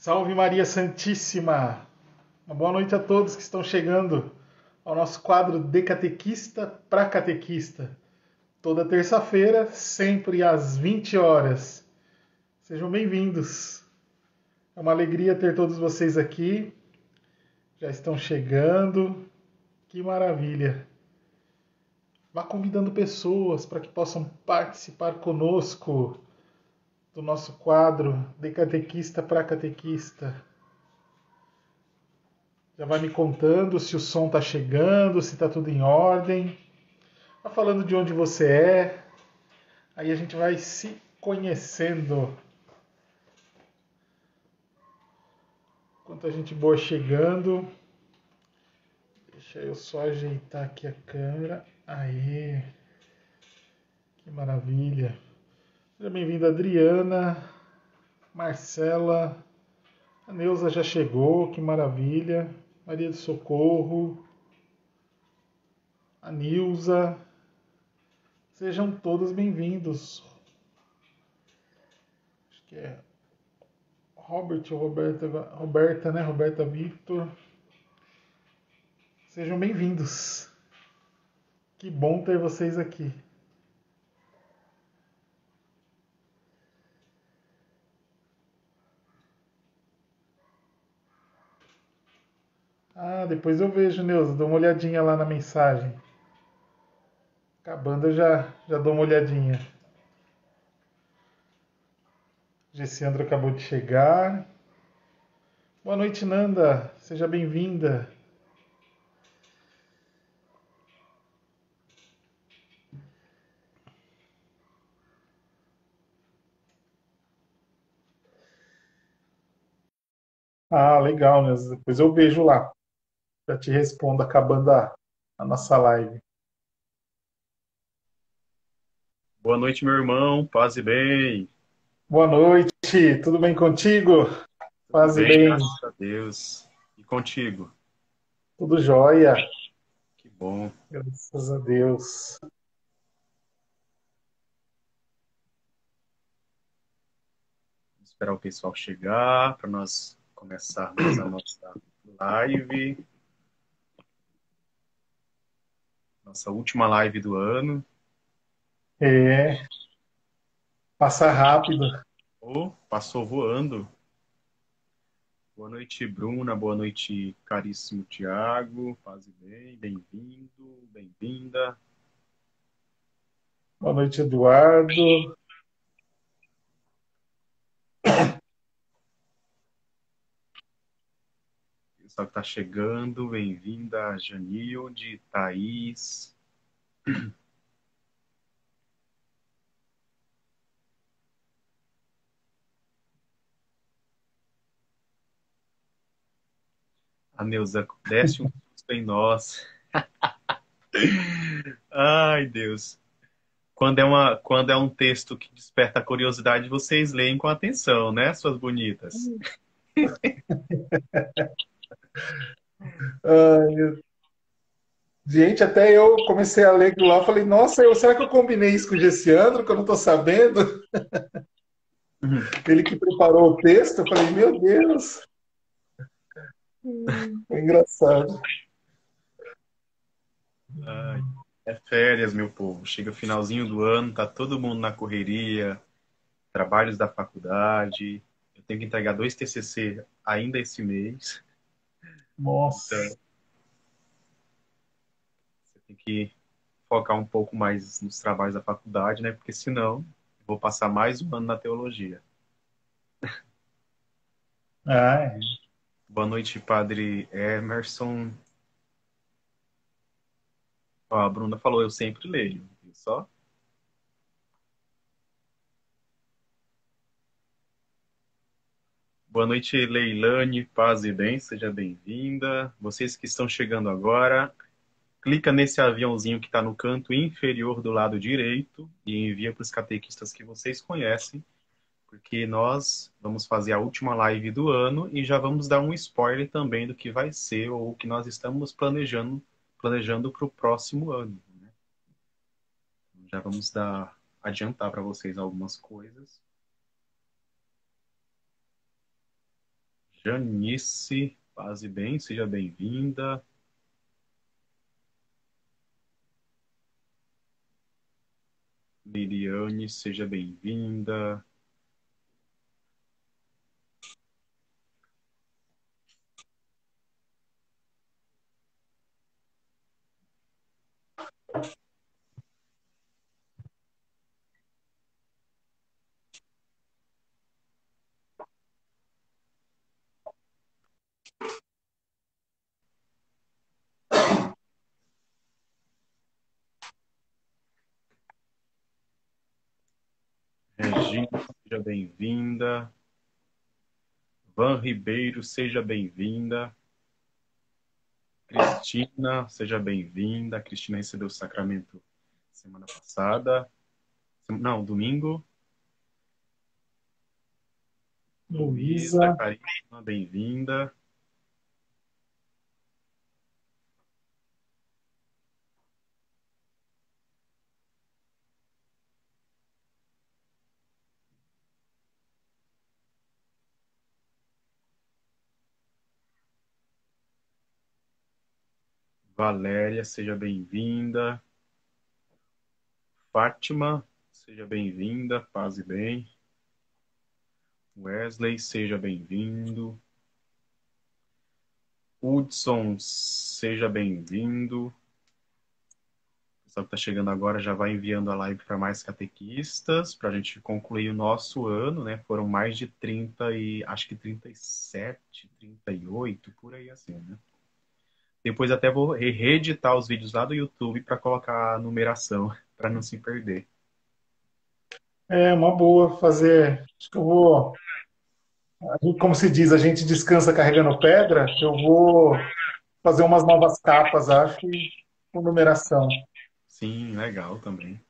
Salve Maria Santíssima! Uma boa noite a todos que estão chegando ao nosso quadro de catequista para catequista. Toda terça-feira, sempre às 20 horas. Sejam bem-vindos. É uma alegria ter todos vocês aqui. Já estão chegando. Que maravilha! Vá convidando pessoas para que possam participar conosco do nosso quadro de catequista para catequista. Já vai me contando se o som está chegando, se está tudo em ordem. Vai falando de onde você é. Aí a gente vai se conhecendo. Quanta gente boa chegando. Deixa eu só ajeitar aqui a câmera. Aê! Que maravilha! Seja bem-vinda, Adriana, Marcela. A Neuza já chegou, que maravilha. Maria do Socorro. A Nilza. Sejam todos bem-vindos. Acho que é Robert ou Roberta, né? Roberta Victor. Sejam bem-vindos. Que bom ter vocês aqui. Ah, depois eu vejo, Neuza. Dou uma olhadinha lá na mensagem. Acabando, eu já dou uma olhadinha. Gessiandro acabou de chegar. Boa noite, Nanda. Seja bem-vinda. Ah, legal, Neuza. Depois eu vejo lá. Já te respondo acabando a nossa live. Boa noite, meu irmão. Paz e bem. Boa noite. Tudo bem contigo? Tudo Paz e bem, bem. graças a Deus. E contigo? Tudo jóia. Que bom. Graças a Deus. Vamos esperar o pessoal chegar para nós começarmos a nossa live. Nossa última live do ano. É, passa rápido. Oh, passou voando. Boa noite, Bruna. Boa noite, caríssimo Tiago. Paz e bem. Bem-vindo, bem-vinda. Boa noite, Eduardo. Pessoal que está chegando, bem-vinda, Janilde, Thaís. A Neuza, desce um susto em nós. Ai, Deus. Quando é um texto que desperta a curiosidade, vocês leem com atenção, né, suas bonitas? Ai, gente, até eu comecei a ler aquilo lá. Falei, nossa, será que eu combinei isso com o Gessiandro, que eu não estou sabendo? Uhum. Ele que preparou o texto. Eu falei, meu Deus. Foi engraçado. Ai, é férias, meu povo. Chega o finalzinho do ano, tá todo mundo na correria, trabalhos da faculdade. Eu tenho que entregar 2 TCC ainda esse mês. Nossa. Então, você tem que focar um pouco mais nos trabalhos da faculdade, né? Porque senão eu vou passar mais um ano na teologia. Ah, Boa noite, Padre Emerson. Ó, a Bruna falou, eu sempre leio, viu só? Boa noite, Leilane, paz e bem, seja bem-vinda. Vocês que estão chegando agora, clica nesse aviãozinho que está no canto inferior do lado direito e envia para os catequistas que vocês conhecem, porque nós vamos fazer a última live do ano e já vamos dar um spoiler também do que vai ser ou o que nós estamos planejando para o próximo ano, né? Já vamos adiantar para vocês algumas coisas. Janice, paz e bem, seja bem-vinda. Liliane, seja bem-vinda. Regina, seja bem-vinda. Van Ribeiro, seja bem-vinda. Cristina, seja bem-vinda. A Cristina recebeu o sacramento semana passada. Não, domingo. Luísa, Luísa. Karina, bem-vinda. Valéria, seja bem-vinda. Fátima, seja bem-vinda. Paz e bem. Wesley, seja bem-vindo. Hudson, seja bem-vindo. O pessoal que está chegando agora já vai enviando a live para mais catequistas, para a gente concluir o nosso ano, né? Foram mais de 30 e acho que 37, 38, por aí assim, né? Depois até vou reeditar os vídeos lá do YouTube para colocar a numeração, para não se perder. É uma boa fazer. Acho que eu vou. Como se diz, a gente descansa carregando pedra. Eu vou fazer umas novas capas, acho, e com numeração. Sim, legal também.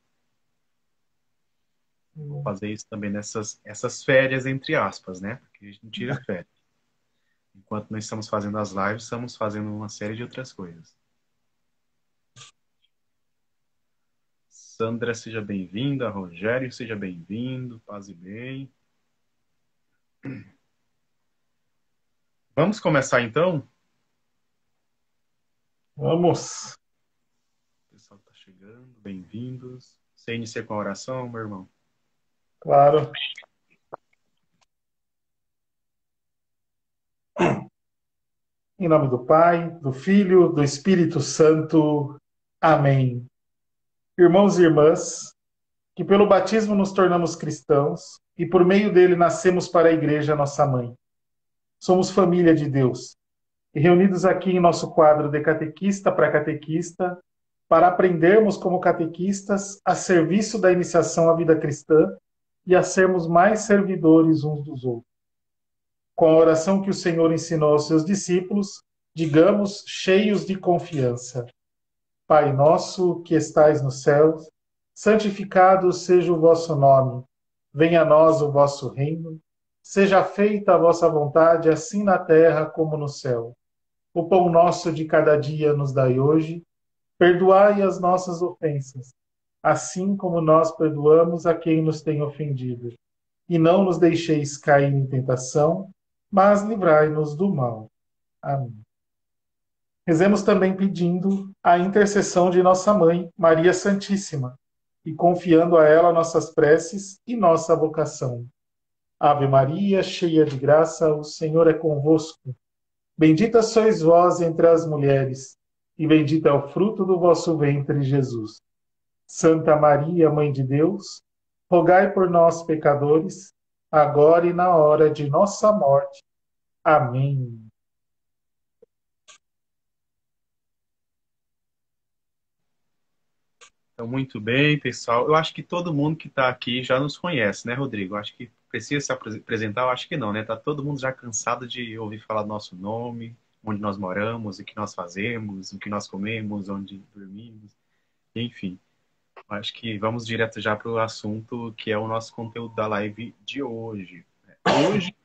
Vou fazer isso também nessas essas férias, entre aspas, né? Porque a gente não tira férias. Enquanto nós estamos fazendo as lives, estamos fazendo uma série de outras coisas. Sandra, seja bem-vinda. Rogério, seja bem-vindo. Paz e bem. Vamos começar então? Vamos. O pessoal está chegando. Bem-vindos. Você inicia com a oração, meu irmão? Claro. Em nome do Pai, do Filho, do Espírito Santo. Amém. Irmãos e irmãs, que pelo batismo nos tornamos cristãos e por meio dele nascemos para a Igreja, nossa mãe. Somos família de Deus e reunidos aqui em nosso quadro de catequista para catequista, para aprendermos como catequistas a serviço da iniciação à vida cristã e a sermos mais servidores uns dos outros. Com a oração que o Senhor ensinou aos seus discípulos, digamos, cheios de confiança: Pai nosso que estais nos céus, santificado seja o vosso nome. Venha a nós o vosso reino. Seja feita a vossa vontade, assim na terra como no céu. O pão nosso de cada dia nos dai hoje. Perdoai as nossas ofensas, assim como nós perdoamos a quem nos tem ofendido. E não nos deixeis cair em tentação, mas livrai-nos do mal. Amém. Rezemos também pedindo a intercessão de nossa mãe, Maria Santíssima, e confiando a ela nossas preces e nossa vocação. Ave Maria, cheia de graça, o Senhor é convosco. Bendita sois vós entre as mulheres, e bendito é o fruto do vosso ventre, Jesus. Santa Maria, Mãe de Deus, rogai por nós, pecadores, agora e na hora de nossa morte. Amém. Então, muito bem, pessoal. Eu acho que todo mundo que está aqui já nos conhece, né, Rodrigo? Eu acho que precisa se apresentar, eu acho que não, né? Tá todo mundo já cansado de ouvir falar do nosso nome, onde nós moramos, o que nós fazemos, o que nós comemos, onde dormimos, enfim. Acho que vamos direto já para o assunto que é o nosso conteúdo da live de hoje. Hoje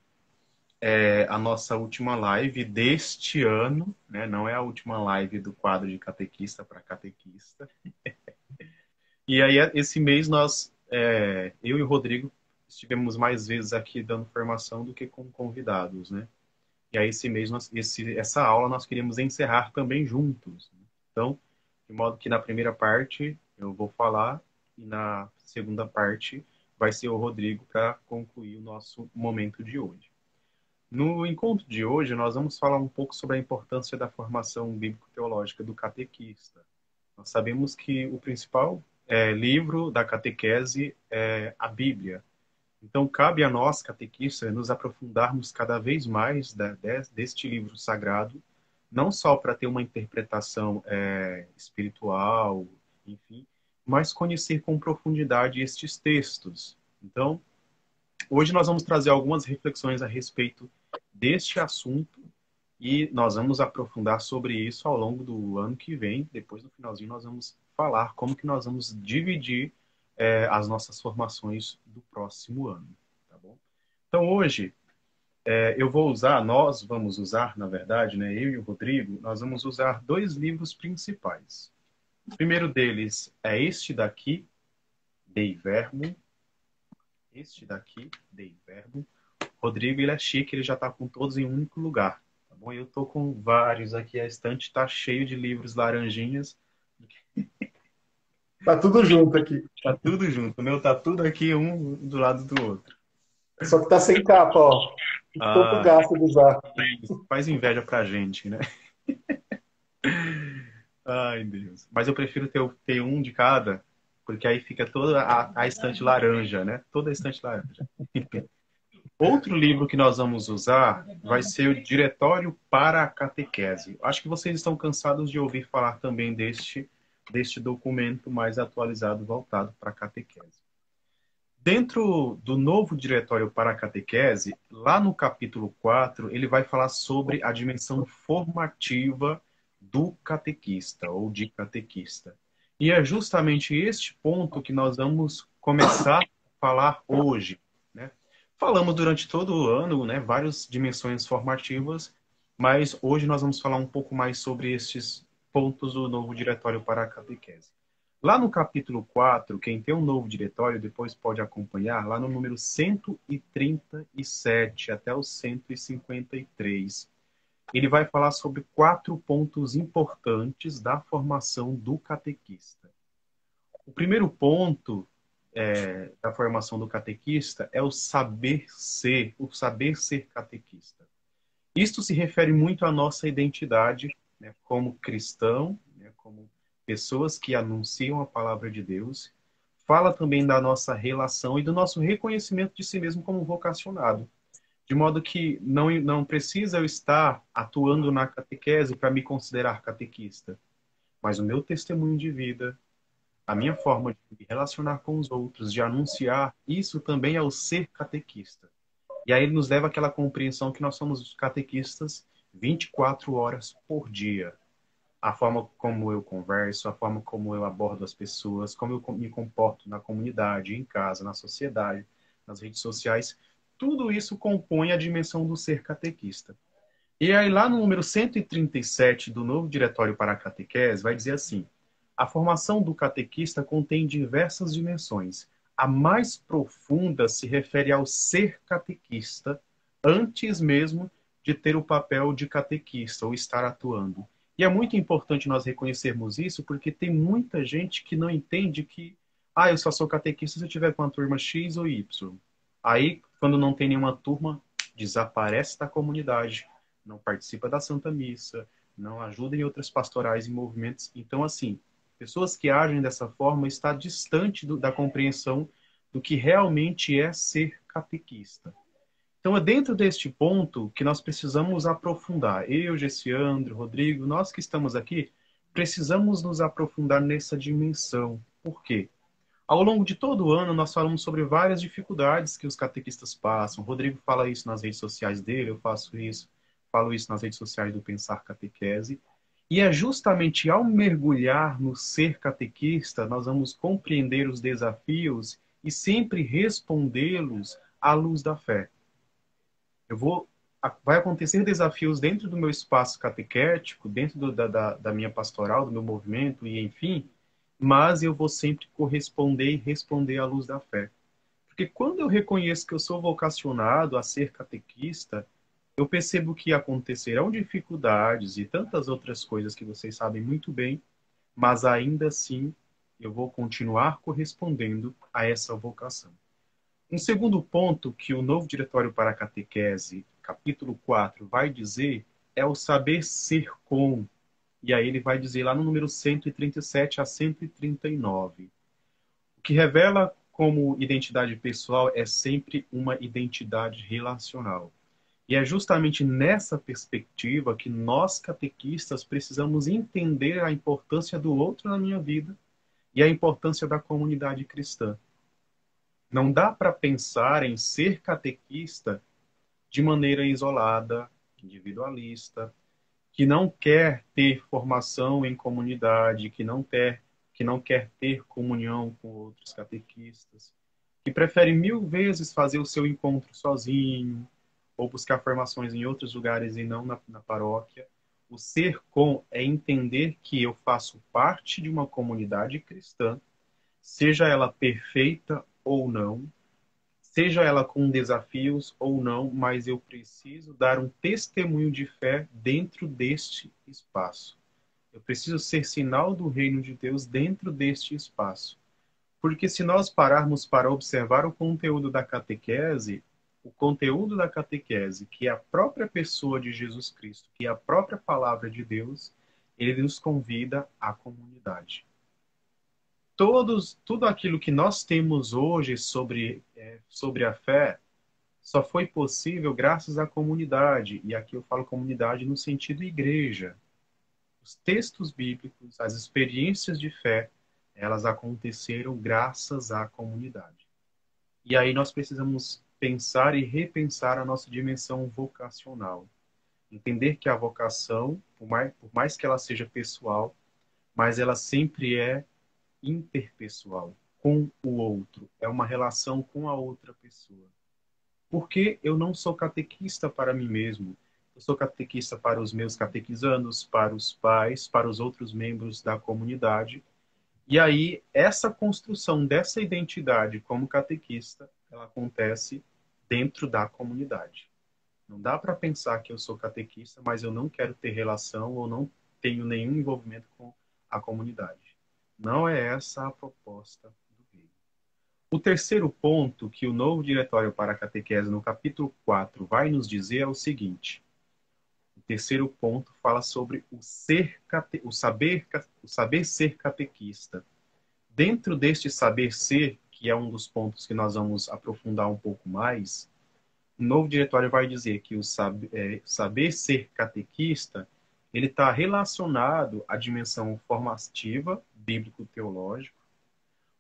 é a nossa última live deste ano, né? Não é a última live do quadro de catequista para catequista. E aí, esse mês, eu e o Rodrigo, estivemos mais vezes aqui dando formação do que como convidados, né? E aí essa aula nós queríamos encerrar também juntos. Então, de modo que na primeira parte eu vou falar e na segunda parte vai ser o Rodrigo para concluir o nosso momento de hoje. No encontro de hoje, nós vamos falar um pouco sobre a importância da formação bíblico-teológica do catequista. Nós sabemos que o principal livro da catequese é a Bíblia. Então, cabe a nós, catequistas, nos aprofundarmos cada vez mais deste livro sagrado, não só para ter uma interpretação espiritual, enfim, mas conhecer com profundidade estes textos. Então, hoje nós vamos trazer algumas reflexões a respeito deste assunto e nós vamos aprofundar sobre isso ao longo do ano que vem. Depois, no finalzinho, nós vamos falar como que nós vamos dividir as nossas formações do próximo ano. Tá bom? Então, hoje, nós vamos usar, na verdade, né, eu e o Rodrigo, nós vamos usar dois livros principais. O primeiro deles é este daqui, Dei Verbum. Este daqui, Dei Verbum. Rodrigo, ele é chique, ele já está com todos em um único lugar. Tá bom? Eu estou com vários aqui, a estante está cheio de livros laranjinhas. Tá tudo junto aqui. Tá tudo junto, o meu tá tudo aqui, um do lado do outro. Só que tá sem capa, ó. Tô com Ah, gasto de usar. faz inveja pra gente, né? Ai, Deus. Mas eu prefiro ter um de cada, porque aí fica toda a estante laranja, né? Toda a estante laranja. Outro livro que nós vamos usar vai ser o Diretório para a Catequese. Acho que vocês estão cansados de ouvir falar também deste documento mais atualizado voltado para a catequese. Dentro do novo Diretório para a Catequese, lá no capítulo 4, ele vai falar sobre a dimensão formativa do catequista ou de catequista. E é justamente este ponto que nós vamos começar a falar hoje, né? Falamos durante todo o ano, né, várias dimensões formativas, mas hoje nós vamos falar um pouco mais sobre estes pontos do novo Diretório para a Catequese. Lá no capítulo 4, quem tem um novo diretório depois pode acompanhar, lá no número 137 até o 153. Ele vai falar sobre 4 pontos importantes da formação do catequista. O primeiro ponto da formação do catequista é o saber ser catequista. Isto se refere muito à nossa identidade, né, como cristão, né, como pessoas que anunciam a palavra de Deus. Fala também da nossa relação e do nosso reconhecimento de si mesmo como vocacionado. De modo que não precisa eu estar atuando na catequese para me considerar catequista. Mas o meu testemunho de vida, a minha forma de me relacionar com os outros, de anunciar, isso também é o ser catequista. E aí ele nos leva àquela compreensão que nós somos catequistas 24 horas por dia. A forma como eu converso, a forma como eu abordo as pessoas, como eu me comporto na comunidade, em casa, na sociedade, nas redes sociais, tudo isso compõe a dimensão do ser catequista. E aí lá no número 137 do novo Diretório para a Catequese vai dizer assim: a formação do catequista contém diversas dimensões. A mais profunda se refere ao ser catequista, antes mesmo de ter o papel de catequista ou estar atuando. E é muito importante nós reconhecermos isso, porque tem muita gente que não entende que eu só sou catequista se eu tiver com a turma X ou Y. Aí, quando não tem nenhuma turma, desaparece da comunidade, não participa da Santa Missa, não ajuda em outras pastorais e movimentos. Então, assim, pessoas que agem dessa forma estão distante da compreensão do que realmente é ser catequista. Então, é dentro deste ponto que nós precisamos aprofundar. Eu, Gessiandro, Rodrigo, nós que estamos aqui, precisamos nos aprofundar nessa dimensão. Por quê? Ao longo de todo o ano, nós falamos sobre várias dificuldades que os catequistas passam. O Rodrigo fala isso nas redes sociais dele, eu faço isso, falo isso nas redes sociais do Pensar Catequese. E é justamente ao mergulhar no ser catequista, nós vamos compreender os desafios e sempre respondê-los à luz da fé. Vai acontecer desafios dentro do meu espaço catequético, dentro da minha pastoral, do meu movimento, e enfim, mas eu vou sempre corresponder e responder à luz da fé. Porque quando eu reconheço que eu sou vocacionado a ser catequista, eu percebo que acontecerão dificuldades e tantas outras coisas que vocês sabem muito bem, mas ainda assim eu vou continuar correspondendo a essa vocação. Um segundo ponto que o novo Diretório para a Catequese, capítulo 4, vai dizer é o saber ser com. E aí ele vai dizer lá no número 137 a 139. O que revela como identidade pessoal é sempre uma identidade relacional. E é justamente nessa perspectiva que nós, catequistas, precisamos entender a importância do outro na minha vida e a importância da comunidade cristã. Não dá para pensar em ser catequista de maneira isolada, individualista, que não quer ter formação em comunidade, que não quer ter comunhão com outros catequistas, que prefere mil vezes fazer o seu encontro sozinho, ou buscar formações em outros lugares e não na paróquia. O ser com é entender que eu faço parte de uma comunidade cristã, seja ela perfeita ou não, seja ela com desafios ou não, mas eu preciso dar um testemunho de fé dentro deste espaço. Eu preciso ser sinal do reino de Deus dentro deste espaço. Porque se nós pararmos para observar o conteúdo da catequese, que é a própria pessoa de Jesus Cristo, que é a própria palavra de Deus, ele nos convida à comunidade. Tudo aquilo que nós temos hoje sobre a fé só foi possível graças à comunidade. E aqui eu falo comunidade no sentido igreja. Os textos bíblicos, as experiências de fé, elas aconteceram graças à comunidade. E aí nós precisamos pensar e repensar a nossa dimensão vocacional. Entender que a vocação, por mais que ela seja pessoal, mas ela sempre é interpessoal, com o outro. É uma relação com a outra pessoa. Porque eu não sou catequista para mim mesmo. Eu sou catequista para os meus catequizandos, para os pais, para os outros membros da comunidade. E aí, essa construção dessa identidade como catequista, ela acontece dentro da comunidade. Não dá para pensar que eu sou catequista, mas eu não quero ter relação ou não tenho nenhum envolvimento com a comunidade. Não é essa a proposta do reino. O terceiro ponto que o novo Diretório para a Catequese, no capítulo 4, vai nos dizer é o seguinte. O terceiro ponto fala sobre o saber ser catequista. Dentro deste saber ser, que é um dos pontos que nós vamos aprofundar um pouco mais, o novo diretório vai dizer que o saber ser catequista ele está relacionado à dimensão formativa, bíblico-teológico,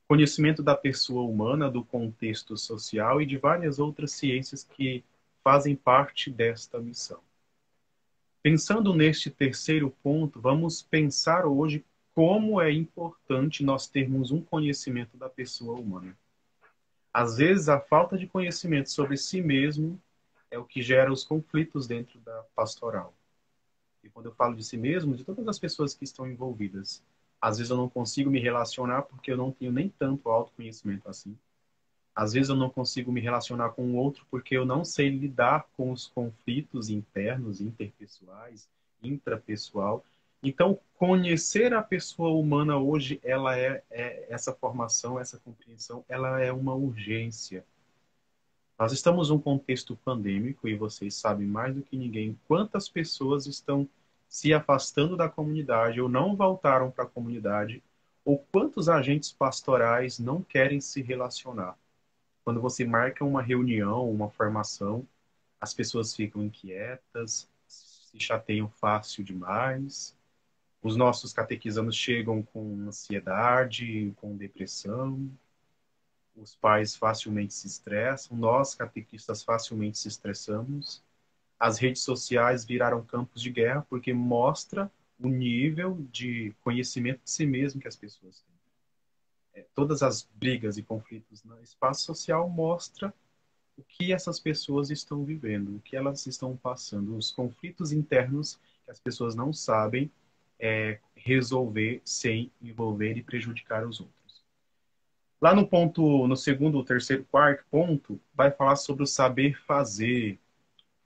conhecimento da pessoa humana, do contexto social e de várias outras ciências que fazem parte desta missão. Pensando neste terceiro ponto, vamos pensar hoje como é importante nós termos um conhecimento da pessoa humana. Às vezes, a falta de conhecimento sobre si mesmo é o que gera os conflitos dentro da pastoral. E quando eu falo de si mesmo, de todas as pessoas que estão envolvidas, às vezes eu não consigo me relacionar porque eu não tenho nem tanto autoconhecimento assim. Às vezes eu não consigo me relacionar com o outro porque eu não sei lidar com os conflitos internos, interpessoais, intrapessoal. Então, conhecer a pessoa humana hoje, ela essa formação, essa compreensão, ela é uma urgência. Nós estamos num contexto pandêmico e vocês sabem mais do que ninguém quantas pessoas estão se afastando da comunidade ou não voltaram para a comunidade, ou quantos agentes pastorais não querem se relacionar. Quando você marca uma reunião, uma formação, as pessoas ficam inquietas, se chateiam fácil demais. Os nossos catequizandos chegam com ansiedade, com depressão. Os pais facilmente se estressam. Nós, catequistas, facilmente se estressamos. As redes sociais viraram campos de guerra porque mostra o nível de conhecimento de si mesmo que as pessoas têm. Todas as brigas e conflitos no espaço social mostra o que essas pessoas estão vivendo, o que elas estão passando, os conflitos internos que as pessoas não sabem resolver sem envolver e prejudicar os outros. Lá no ponto, no segundo, terceiro, quarto ponto, vai falar sobre o saber fazer.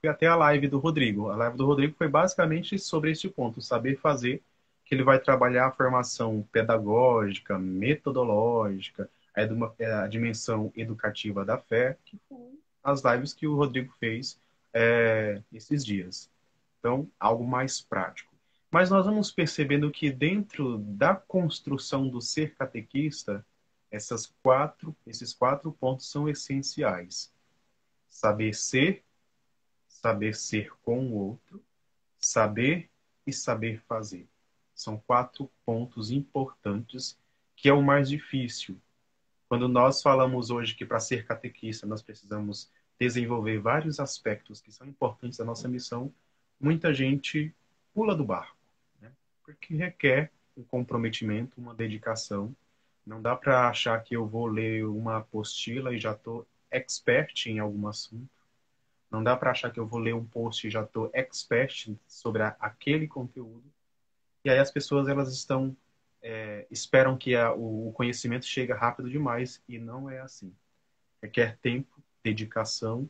foi até a live do Rodrigo. A live do Rodrigo foi basicamente sobre este ponto, saber fazer, que ele vai trabalhar a formação pedagógica, metodológica, a dimensão educativa da fé, que foram as lives que o Rodrigo fez esses dias. Então, algo mais prático. Mas nós vamos percebendo que dentro da construção do ser catequista, esses quatro pontos são essenciais. Saber ser com o outro, saber e saber fazer. São quatro pontos importantes, que é o mais difícil. Quando nós falamos hoje que para ser catequista nós precisamos desenvolver vários aspectos que são importantes da nossa missão, muita gente pula do barco, né? Porque requer um comprometimento, uma dedicação. Não dá para achar que eu vou ler uma apostila e já estou expert em algum assunto. Não dá para achar que eu vou ler um post e já estou expert sobre aquele conteúdo. E aí as pessoas elas esperam que o conhecimento chegue rápido demais e não é assim. Requer tempo, dedicação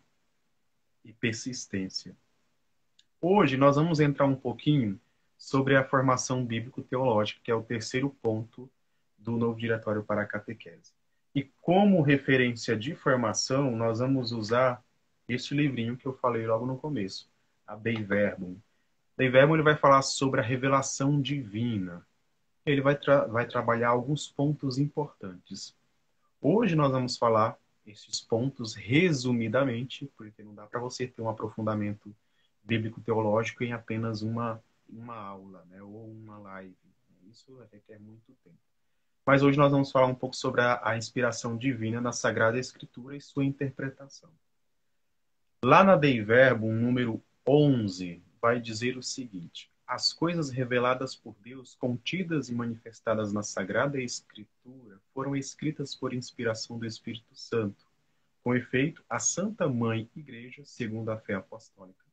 e persistência. Hoje nós vamos entrar um pouquinho sobre a formação bíblico-teológica, que é o terceiro ponto do novo diretório para a catequese. E como referência de formação, nós vamos usar este livrinho que eu falei logo no começo, a Dei Verbum. Dei Verbum ele vai falar sobre a revelação divina. Ele vai trabalhar alguns pontos importantes. Hoje nós vamos falar esses pontos resumidamente, porque não dá para você ter um aprofundamento bíblico-teológico em apenas uma aula, né, ou uma live. Isso requer muito tempo. Mas hoje nós vamos falar um pouco sobre a inspiração divina na Sagrada Escritura e sua interpretação. Lá na Dei Verbum, número 11, vai dizer o seguinte: as coisas reveladas por Deus, contidas e manifestadas na Sagrada Escritura, foram escritas por inspiração do Espírito Santo. Com efeito, a Santa Mãe Igreja, segundo a fé apostólica,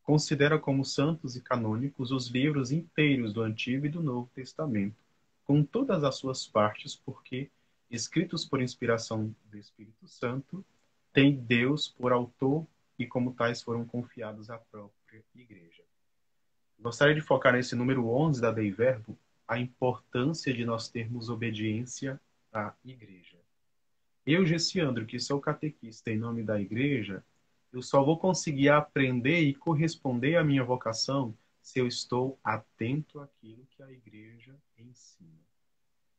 considera como santos e canônicos os livros inteiros do Antigo e do Novo Testamento, com todas as suas partes, porque, escritos por inspiração do Espírito Santo, tem Deus por autor e como tais foram confiados à própria Igreja. Gostaria de focar nesse número 11 da Dei Verbum, a importância de nós termos obediência à Igreja. Eu, Gessiandro, que sou catequista em nome da Igreja, eu só vou conseguir aprender e corresponder à minha vocação se eu estou atento àquilo que a Igreja ensina.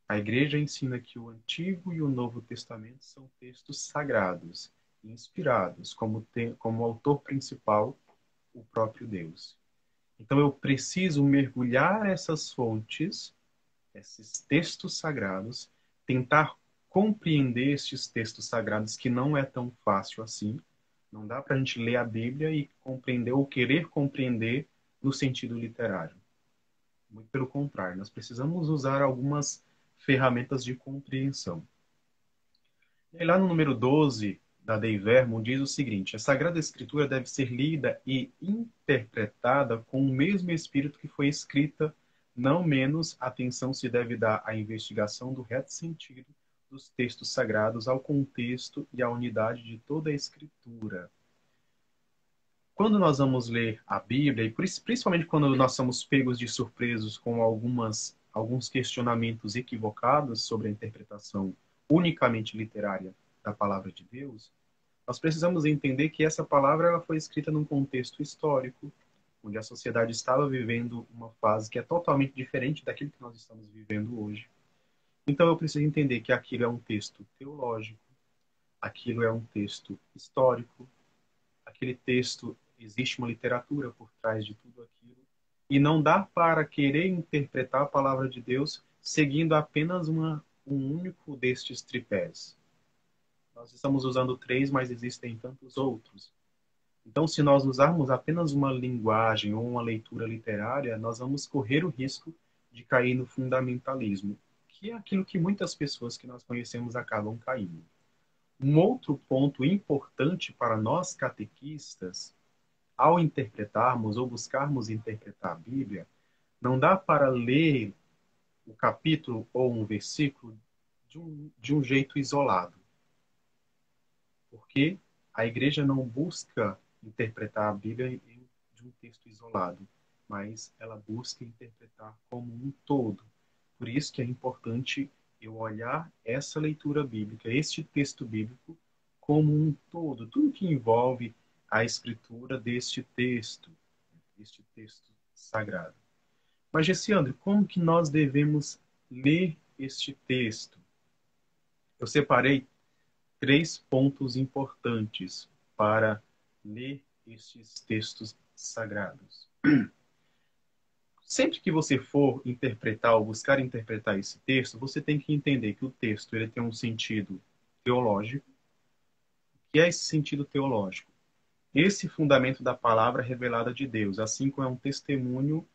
A Igreja ensina que o Antigo e o Novo Testamento são textos sagrados, inspirados, como autor principal o próprio Deus. Então eu preciso mergulhar essas fontes, esses textos sagrados, tentar compreender estes textos sagrados, que não é tão fácil assim. Não dá para a gente ler a Bíblia e compreender ou querer compreender no sentido literário. Muito pelo contrário, nós precisamos usar algumas ferramentas de compreensão. E lá no número 12 da Dei Verbum diz o seguinte: a Sagrada Escritura deve ser lida e interpretada com o mesmo espírito que foi escrita, não menos atenção se deve dar à investigação do reto sentido dos textos sagrados, ao contexto e à unidade de toda a Escritura. Quando nós vamos ler a Bíblia, e principalmente quando nós somos pegos de surpresos com alguns questionamentos equivocados sobre a interpretação unicamente literária da palavra de Deus, nós precisamos entender que essa palavra ela foi escrita num contexto histórico, onde a sociedade estava vivendo uma fase que é totalmente diferente daquilo que nós estamos vivendo hoje. Então eu preciso entender que aquilo é um texto teológico, aquilo é um texto histórico, aquele texto existe uma literatura por trás de tudo aquilo, e não dá para querer interpretar a palavra de Deus seguindo apenas um único destes tripés. Nós estamos usando 3, mas existem tantos outros. Então, se nós usarmos apenas uma linguagem ou uma leitura literária, nós vamos correr o risco de cair no fundamentalismo, que é aquilo que muitas pessoas que nós conhecemos acabam caindo. Um outro ponto importante para nós catequistas, ao interpretarmos ou buscarmos interpretar a Bíblia, não dá para ler o capítulo ou um versículo de um jeito isolado. Porque a igreja não busca interpretar a Bíblia de um texto isolado, mas ela busca interpretar como um todo. Por isso que é importante eu olhar essa leitura bíblica, este texto bíblico, como um todo, tudo que envolve a escritura deste texto sagrado. Mas, Gessiandro, como que nós devemos ler este texto? Eu separei 3 pontos importantes para ler estes textos sagrados. Sempre que você for interpretar ou buscar interpretar esse texto, você tem que entender que o texto ele tem um sentido teológico. O que é esse sentido teológico? Esse fundamento da palavra revelada de Deus, assim como é um testemunho,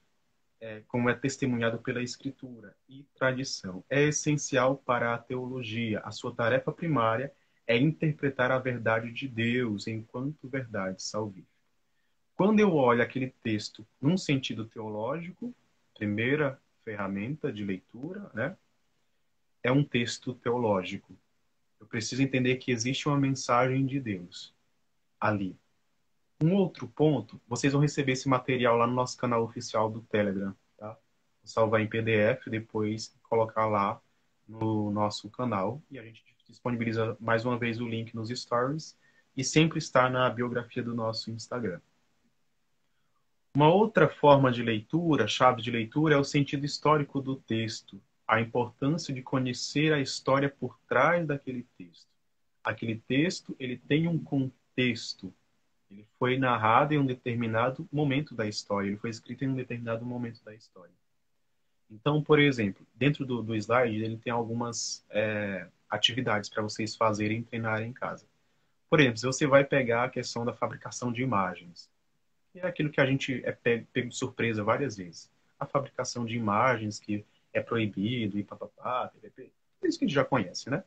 como é testemunhado pela Escritura e tradição, é essencial para a teologia. A sua tarefa primária é interpretar a verdade de Deus enquanto verdade salvífica. Quando eu olho aquele texto num sentido teológico, primeira ferramenta de leitura, né, é um texto teológico. Eu preciso entender que existe uma mensagem de Deus ali. Um outro ponto, vocês vão receber esse material lá no nosso canal oficial do Telegram, tá? Vou salvar em PDF, depois colocar lá no nosso canal e a gente disponibiliza mais uma vez o link nos stories e sempre está na biografia do nosso Instagram. Uma outra forma de leitura, chave de leitura, é o sentido histórico do texto, a importância de conhecer a história por trás daquele texto. Aquele texto, ele tem um contexto. Ele foi narrado em um determinado momento da história, ele foi escrito em um determinado momento da história. Então, por exemplo, dentro do slide, ele tem algumas atividades para vocês fazerem e treinarem em casa. Por exemplo, se você vai pegar a questão da fabricação de imagens, que é aquilo que a gente é pego de surpresa várias vezes. A fabricação de imagens que é proibido e papapá, ppp, tudo isso que a gente já conhece, né?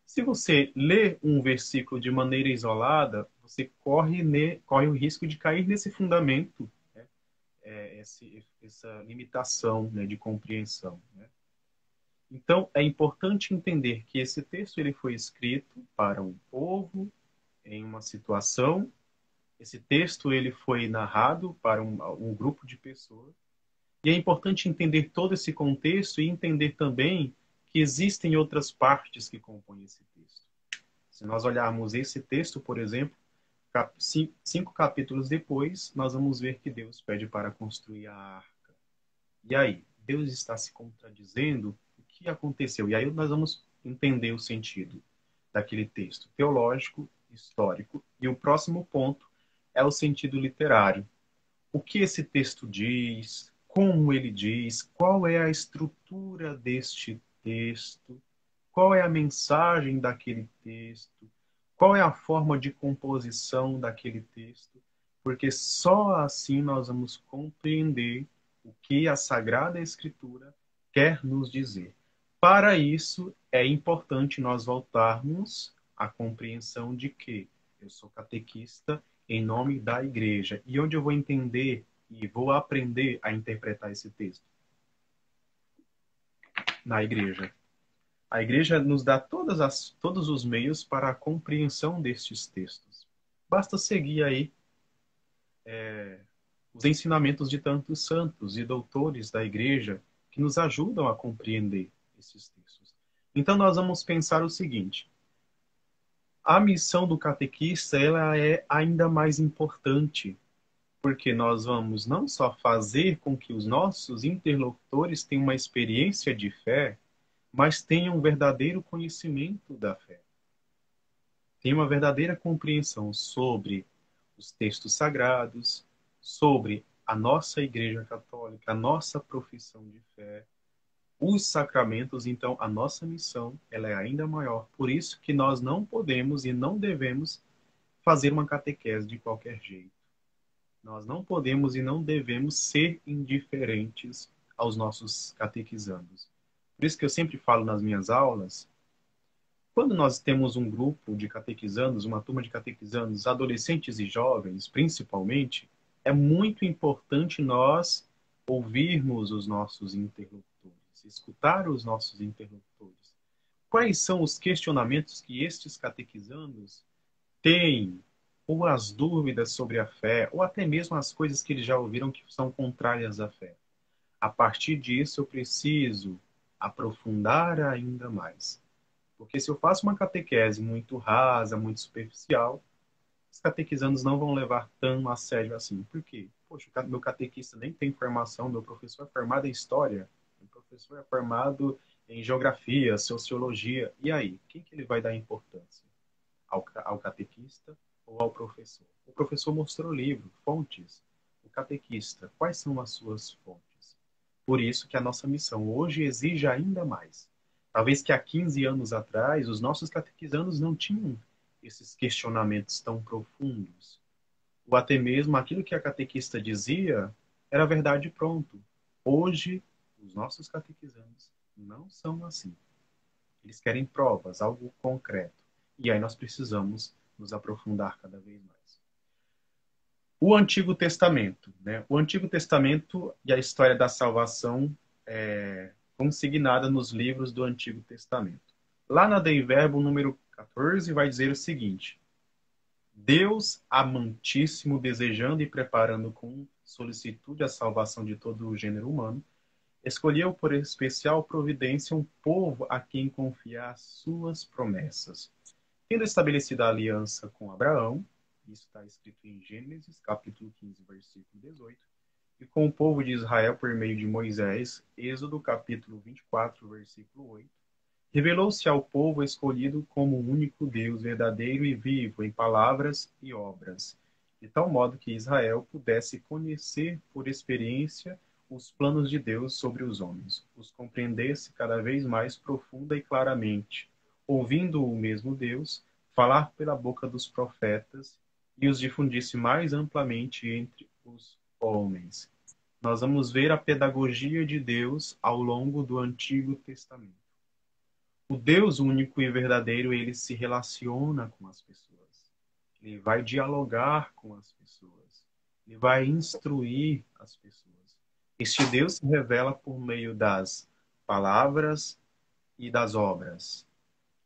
Se você lê um versículo de maneira isolada, você corre o risco de cair nesse fundamento, né? Essa limitação, né, de compreensão, né? Então, é importante entender que esse texto ele foi escrito para um povo, em uma situação. Esse texto ele foi narrado para um grupo de pessoas. E é importante entender todo esse contexto e entender também que existem outras partes que compõem esse texto. Se nós olharmos esse texto, por exemplo, 5 capítulos depois, nós vamos ver que Deus pede para construir a arca. E aí, Deus está se contradizendo? O que aconteceu? E aí nós vamos entender o sentido daquele texto teológico, histórico. E o próximo ponto é o sentido literário. O que esse texto diz, como ele diz, qual é a estrutura deste texto, qual é a mensagem daquele texto, qual é a forma de composição daquele texto, porque só assim nós vamos compreender o que a Sagrada Escritura quer nos dizer. Para isso, é importante nós voltarmos à compreensão de que eu sou catequista em nome da igreja. E onde eu vou entender e vou aprender a interpretar esse texto? Na igreja. A igreja nos dá todos os meios para a compreensão destes textos. Basta seguir aí os ensinamentos de tantos santos e doutores da igreja que nos ajudam a compreender esses textos. Então nós vamos pensar o seguinte: a missão do catequista ela é ainda mais importante, porque nós vamos não só fazer com que os nossos interlocutores tenham uma experiência de fé, mas tenham um verdadeiro conhecimento da fé. Tenham uma verdadeira compreensão sobre os textos sagrados, sobre a nossa Igreja Católica, a nossa profissão de fé, os sacramentos. Então, a nossa missão ela é ainda maior. Por isso que nós não podemos e não devemos fazer uma catequese de qualquer jeito. Nós não podemos e não devemos ser indiferentes aos nossos catequizandos. Por isso que eu sempre falo nas minhas aulas, quando nós temos um grupo de catequizandos, uma turma de catequizandos, adolescentes e jovens, principalmente, é muito importante nós ouvirmos os nossos interlocutores, escutar os nossos interlocutores. Quais são os questionamentos que estes catequizandos têm ou as dúvidas sobre a fé, ou até mesmo as coisas que eles já ouviram que são contrárias à fé. A partir disso, eu preciso aprofundar ainda mais. Porque se eu faço uma catequese muito rasa, muito superficial, os catequizandos não vão levar tão a sério assim. Por quê? Poxa, meu catequista nem tem formação, meu professor é formado em história, meu professor é formado em geografia, sociologia. E aí, quem que ele vai dar importância? Ao catequista ou ao professor? O professor mostrou o livro, fontes. O catequista, quais são as suas fontes? Por isso que a nossa missão hoje exige ainda mais. Talvez que há 15 anos atrás, os nossos catequizandos não tinham esses questionamentos tão profundos. Ou até mesmo aquilo que a catequista dizia era verdade pronto. Hoje, os nossos catequizandos não são assim. Eles querem provas, algo concreto. E aí nós precisamos nos aprofundar cada vez mais. O Antigo Testamento, né? O Antigo Testamento e a história da salvação consignada nos livros do Antigo Testamento. Lá na Dei Verbo, número 14, vai dizer o seguinte: Deus amantíssimo, desejando e preparando com solicitude a salvação de todo o gênero humano, escolheu por especial providência um povo a quem confiar suas promessas. Tendo estabelecido a aliança com Abraão, isso está escrito em Gênesis, capítulo 15, versículo 18, e com o povo de Israel por meio de Moisés, Êxodo, capítulo 24, versículo 8, revelou-se ao povo escolhido como o único Deus verdadeiro e vivo em palavras e obras, de tal modo que Israel pudesse conhecer por experiência os planos de Deus sobre os homens, os compreendesse cada vez mais profunda e claramente, ouvindo o mesmo Deus falar pela boca dos profetas e os difundisse mais amplamente entre os homens. Nós vamos ver a pedagogia de Deus ao longo do Antigo Testamento. O Deus único e verdadeiro, ele se relaciona com as pessoas. Ele vai dialogar com as pessoas. Ele vai instruir as pessoas. Este Deus se revela por meio das palavras e das obras.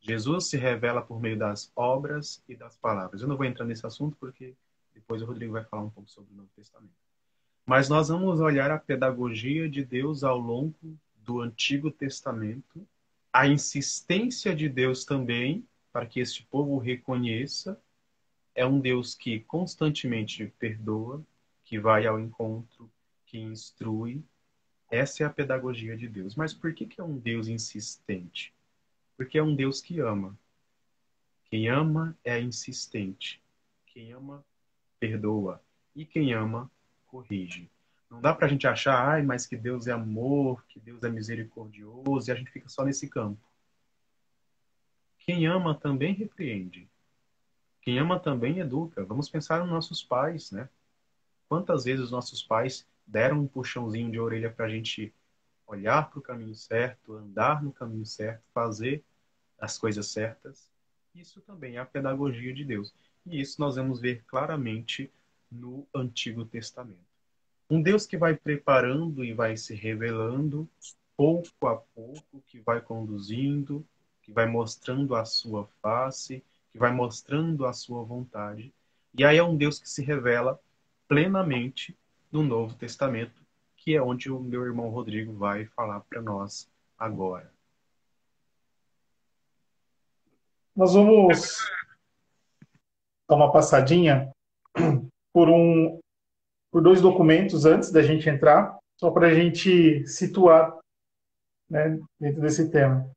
Jesus se revela por meio das obras e das palavras. Eu não vou entrar nesse assunto porque depois o Rodrigo vai falar um pouco sobre o Novo Testamento. Mas nós vamos olhar a pedagogia de Deus ao longo do Antigo Testamento, a insistência de Deus também para que este povo reconheça. É um Deus que constantemente perdoa, que vai ao encontro, que instrui. Essa é a pedagogia de Deus. Mas por que é um Deus insistente? Porque é um Deus que ama. Quem ama é insistente. Quem ama, perdoa. E quem ama, corrige. Não dá para a gente achar, ai, mas que Deus é amor, que Deus é misericordioso, e a gente fica só nesse campo. Quem ama também repreende. Quem ama também educa. Vamos pensar nos nossos pais, né? Quantas vezes os nossos pais deram um puxãozinho de orelha para a gente olhar para o caminho certo, andar no caminho certo, fazer as coisas certas? Isso também é a pedagogia de Deus. E isso nós vamos ver claramente no Antigo Testamento. Um Deus que vai preparando e vai se revelando pouco a pouco, que vai conduzindo, que vai mostrando a sua face, que vai mostrando a sua vontade. E aí é um Deus que se revela plenamente no Novo Testamento, que é onde o meu irmão Rodrigo vai falar para nós agora. Nós vamos dar uma passadinha por por dois documentos antes da gente entrar, só para a gente situar, né, dentro desse tema.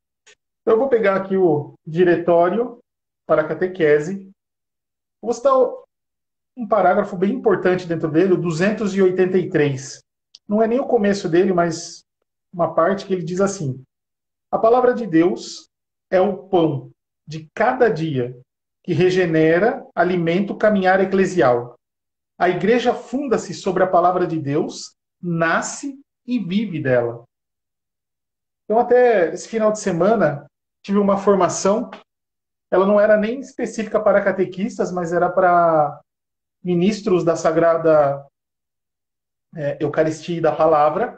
Então, eu vou pegar aqui o Diretório para a Catequese. Vou citar um parágrafo bem importante dentro dele, o 283. Não é nem o começo dele, mas uma parte que ele diz assim: a palavra de Deus é o pão de cada dia que regenera, alimenta o caminhar eclesial. A igreja funda-se sobre a palavra de Deus, nasce e vive dela. Então, até esse final de semana, tive uma formação. Ela não era nem específica para catequistas, mas era para ministros da Sagrada Eucaristia e da Palavra.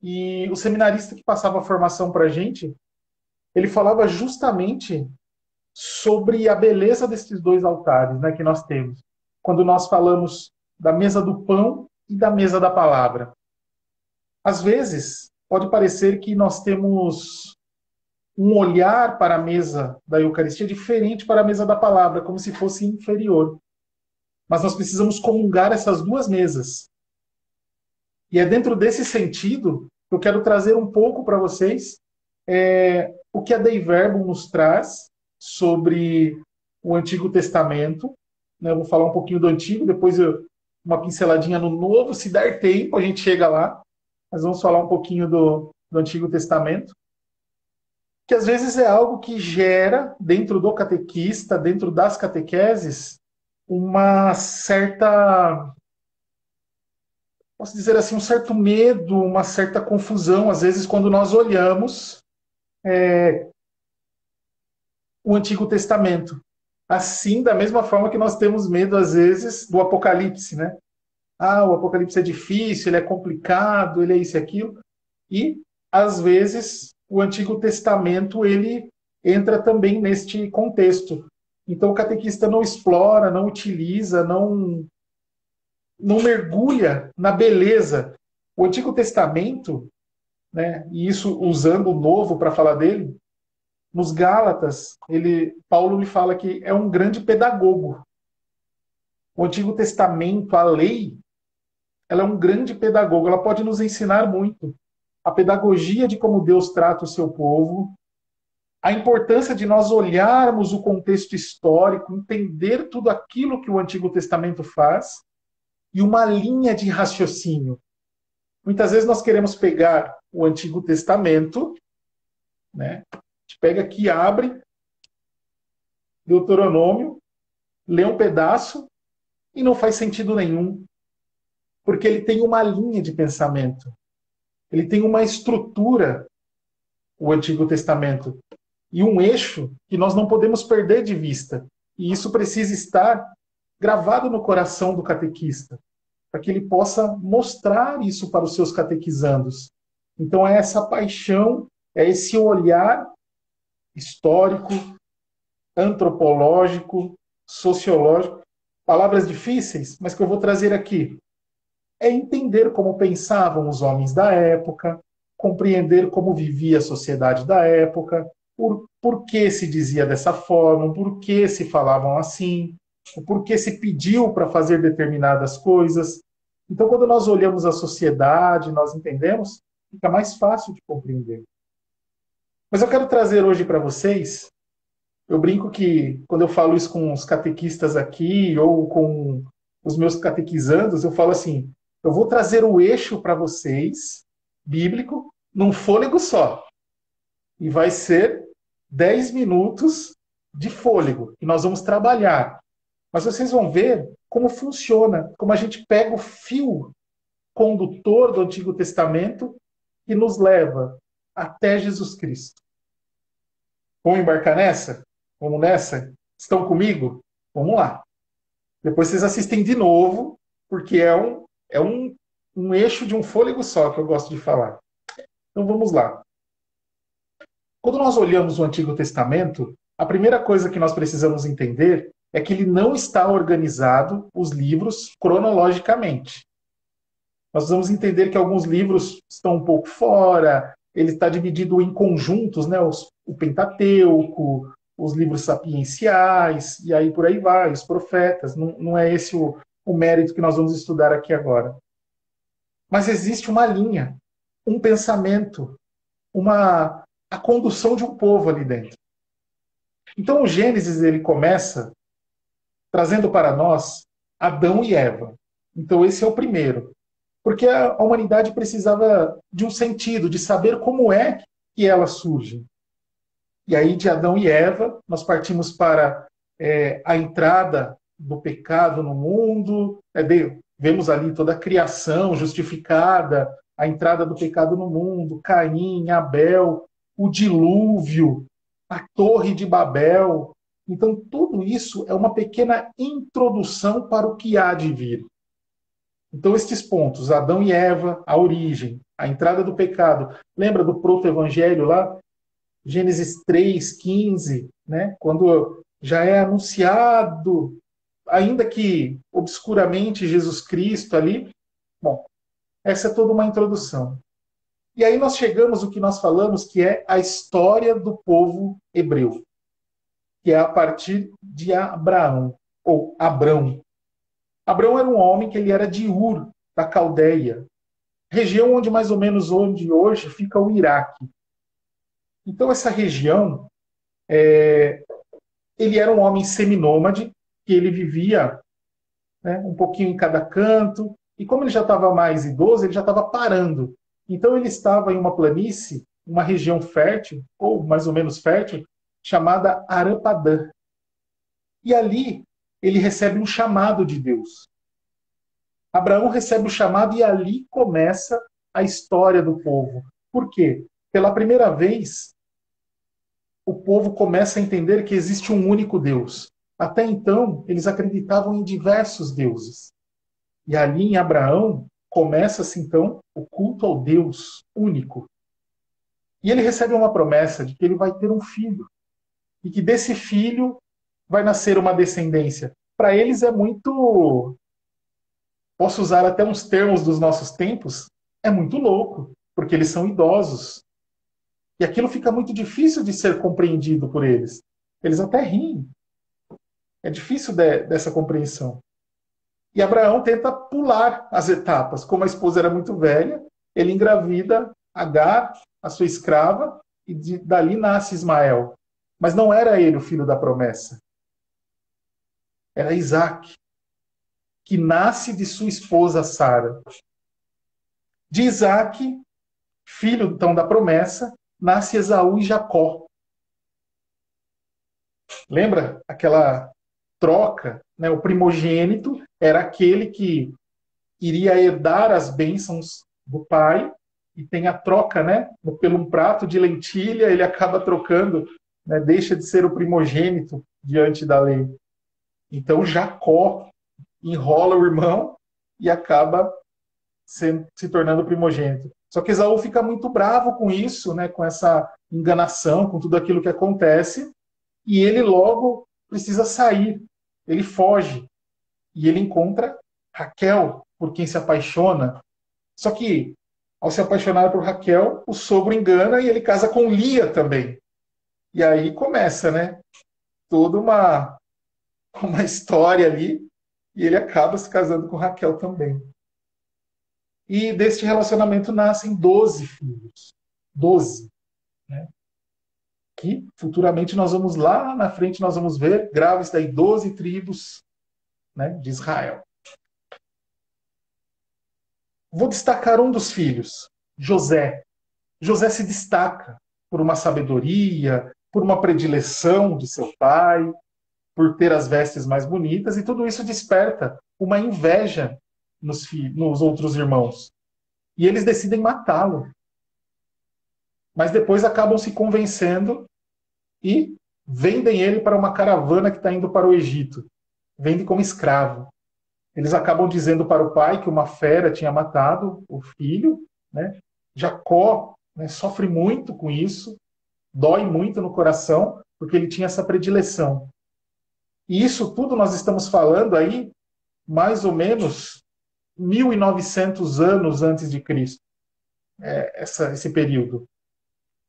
E o seminarista que passava a formação para a gente, ele falava justamente sobre a beleza desses dois altares, né, que nós temos. Quando nós falamos da mesa do pão e da mesa da palavra. Às vezes, pode parecer que nós temos um olhar para a mesa da Eucaristia diferente para a mesa da palavra, como se fosse inferior. Mas nós precisamos comungar essas duas mesas. E é dentro desse sentido que eu quero trazer um pouco para vocês o que a Dei Verbum nos traz sobre o Antigo Testamento. Né? Eu vou falar um pouquinho do Antigo, depois uma pinceladinha no Novo. Se der tempo, a gente chega lá. Mas vamos falar um pouquinho do Antigo Testamento. Que às vezes é algo que gera, dentro do catequista, dentro das catequeses, uma certa, posso dizer assim, um certo medo, uma certa confusão, às vezes, quando nós olhamos o Antigo Testamento. Assim, da mesma forma que nós temos medo, às vezes, do Apocalipse, né? Ah, o Apocalipse é difícil, ele é complicado, ele é isso e aquilo. E, às vezes, o Antigo Testamento, ele entra também neste contexto. Então, o catequista não explora, não utiliza, não mergulha na beleza. O Antigo Testamento, né, e isso usando o Novo para falar dele, nos Gálatas, Paulo lhe fala que é um grande pedagogo. O Antigo Testamento, a lei, ela é um grande pedagogo, ela pode nos ensinar muito. A pedagogia de como Deus trata o seu povo, a importância de nós olharmos o contexto histórico, entender tudo aquilo que o Antigo Testamento faz, e uma linha de raciocínio. Muitas vezes nós queremos pegar o Antigo Testamento, né? A gente pega aqui, abre Deuteronômio, lê um pedaço e não faz sentido nenhum, porque ele tem uma linha de pensamento, ele tem uma estrutura, o Antigo Testamento, e um eixo que nós não podemos perder de vista. E isso precisa estar gravado no coração do catequista, para que ele possa mostrar isso para os seus catequizandos. Então é essa paixão, é esse olhar histórico, antropológico, sociológico, palavras difíceis, mas que eu vou trazer aqui. É entender como pensavam os homens da época, compreender como vivia a sociedade da época, por que se dizia dessa forma, por que se falavam assim, por que se pediu para fazer determinadas coisas. Então, quando nós olhamos a sociedade, nós entendemos, fica mais fácil de compreender. Mas eu quero trazer hoje para vocês, eu brinco que quando eu falo isso com os catequistas aqui, ou com os meus catequizandos, eu falo assim, eu vou trazer o eixo para vocês, bíblico, num fôlego só. E vai ser 10 minutos de fôlego, e nós vamos trabalhar. Mas vocês vão ver como funciona, como a gente pega o fio condutor do Antigo Testamento e nos leva até Jesus Cristo. Vamos embarcar nessa? Vamos nessa? Estão comigo? Vamos lá. Depois vocês assistem de novo, porque é um eixo de um fôlego só que eu gosto de falar. Então vamos lá. Quando nós olhamos o Antigo Testamento, a primeira coisa que nós precisamos entender é que ele não está organizado, os livros, cronologicamente. Nós vamos entender que alguns livros estão um pouco fora, ele está dividido em conjuntos, né? O Pentateuco, os livros sapienciais, e aí por aí vai, os profetas. Não é esse o mérito que nós vamos estudar aqui agora. Mas existe uma linha, um pensamento, a condução de um povo ali dentro. Então o Gênesis ele começa trazendo para nós Adão e Eva. Então esse é o primeiro. Porque a humanidade precisava de um sentido, de saber como é que ela surge. E aí de Adão e Eva, nós partimos para a entrada do pecado no mundo, vemos ali toda a criação justificada, a entrada do pecado no mundo, Caim, Abel, o dilúvio, a Torre de Babel. Então, tudo isso é uma pequena introdução para o que há de vir. Então, estes pontos, Adão e Eva, a origem, a entrada do pecado. Lembra do proto-evangelho lá? Gênesis 3:15, né? Quando já é anunciado, ainda que obscuramente, Jesus Cristo ali. Bom, essa é toda uma introdução. E aí nós chegamos ao que nós falamos, que é a história do povo hebreu, que é a partir de Abraão, ou Abrão. Abrão era um homem que ele era de Ur, da Caldeia, região onde mais ou menos onde hoje fica o Iraque. Então essa região, ele era um homem seminômade, que ele vivia, né, um pouquinho em cada canto, e como ele já estava mais idoso, ele já estava parando. Então ele estava em uma planície, uma região fértil, ou mais ou menos fértil, chamada Arã-Padã. E ali ele recebe um chamado de Deus. Abraão recebe o chamado e ali começa a história do povo. Por quê? Pela primeira vez, o povo começa a entender que existe um único Deus. Até então, eles acreditavam em diversos deuses. E ali em Abraão, começa-se então o culto ao Deus único. E ele recebe uma promessa de que ele vai ter um filho. E que desse filho vai nascer uma descendência. Para eles é muito. Posso usar até uns termos dos nossos tempos, é muito louco, porque eles são idosos. E aquilo fica muito difícil de ser compreendido por eles. Eles até riem. É difícil dessa compreensão. E Abraão tenta pular as etapas. Como a esposa era muito velha, ele engravida Agar, a sua escrava, e dali nasce Ismael. Mas não era ele o filho da promessa. Era Isaac, que nasce de sua esposa Sara. De Isaac, filho então da promessa, nasce Esaú e Jacó. Lembra aquela troca? Né? O primogênito era aquele que iria herdar as bênçãos do pai, e tem a troca, né? Pelo um prato de lentilha, ele acaba trocando, né? Deixa de ser o primogênito diante da lei. Então Jacó enrola o irmão e acaba se tornando primogênito. Só que Esaú fica muito bravo com isso, né? Com essa enganação, com tudo aquilo que acontece, e ele logo precisa sair. Ele foge e ele encontra Raquel, por quem se apaixona. Só que, ao se apaixonar por Raquel, o sogro engana e ele casa com Lia também. E aí começa, né? Toda uma história ali, e ele acaba se casando com Raquel também. E deste relacionamento nascem 12 filhos. 12. Né? Que futuramente nós vamos lá na frente, nós vamos ver, graves daí 12 tribos, né, de Israel. Vou destacar um dos filhos, José. José se destaca por uma sabedoria, por uma predileção de seu pai, por ter as vestes mais bonitas, e tudo isso desperta uma inveja nos outros irmãos. E eles decidem matá-lo. Mas depois acabam se convencendo e vendem ele para uma caravana que está indo para o Egito. Vendem como escravo. Eles acabam dizendo para o pai que uma fera tinha matado o filho. Né? Jacó, né, sofre muito com isso, dói muito no coração, porque ele tinha essa predileção. E isso tudo nós estamos falando aí, mais ou menos 1.900 anos antes de Cristo, esse período.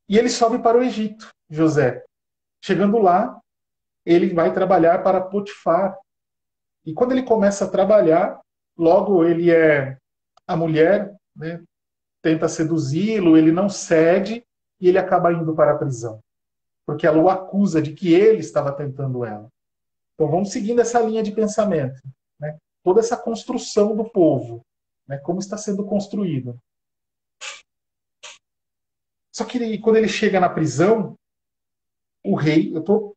E ele sobe para o Egito, José. Chegando lá, ele vai trabalhar para Potifar. E quando ele começa a trabalhar, logo a mulher, né, tenta seduzi-lo, ele não cede e ele acaba indo para a prisão. Porque ela o acusa de que ele estava tentando ela. Então vamos seguindo essa linha de pensamento. Né? Toda essa construção do povo, né? Como está sendo construído. Só que quando ele chega na prisão, o rei, eu estou,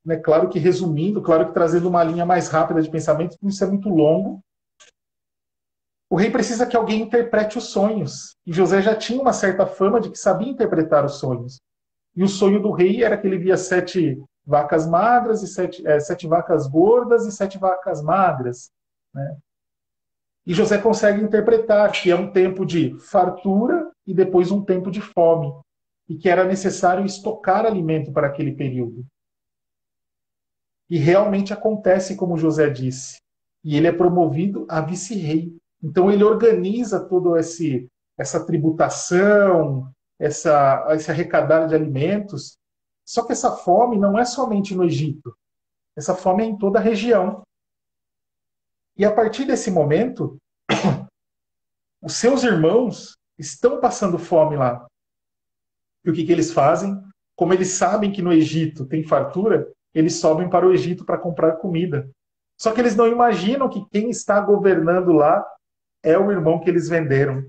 né, claro que resumindo, claro que trazendo uma linha mais rápida de pensamento, porque isso é muito longo. O rei precisa que alguém interprete os sonhos. E José já tinha uma certa fama de que sabia interpretar os sonhos. E o sonho do rei era que ele via 7 vacas magras, e 7 vacas gordas e 7 vacas magras. Né? E José consegue interpretar que é um tempo de fartura e depois um tempo de fome. e que era necessário estocar alimento para aquele período. E realmente acontece como José disse. E ele é promovido a vice-rei. Então ele organiza toda essa tributação, esse arrecadar de alimentos. Só que essa fome não é somente no Egito. Essa fome é em toda a região. E a partir desse momento, os seus irmãos estão passando fome lá. E o que eles fazem? Como eles sabem que no Egito tem fartura, eles sobem para o Egito para comprar comida. Só que eles não imaginam que quem está governando lá é o irmão que eles venderam.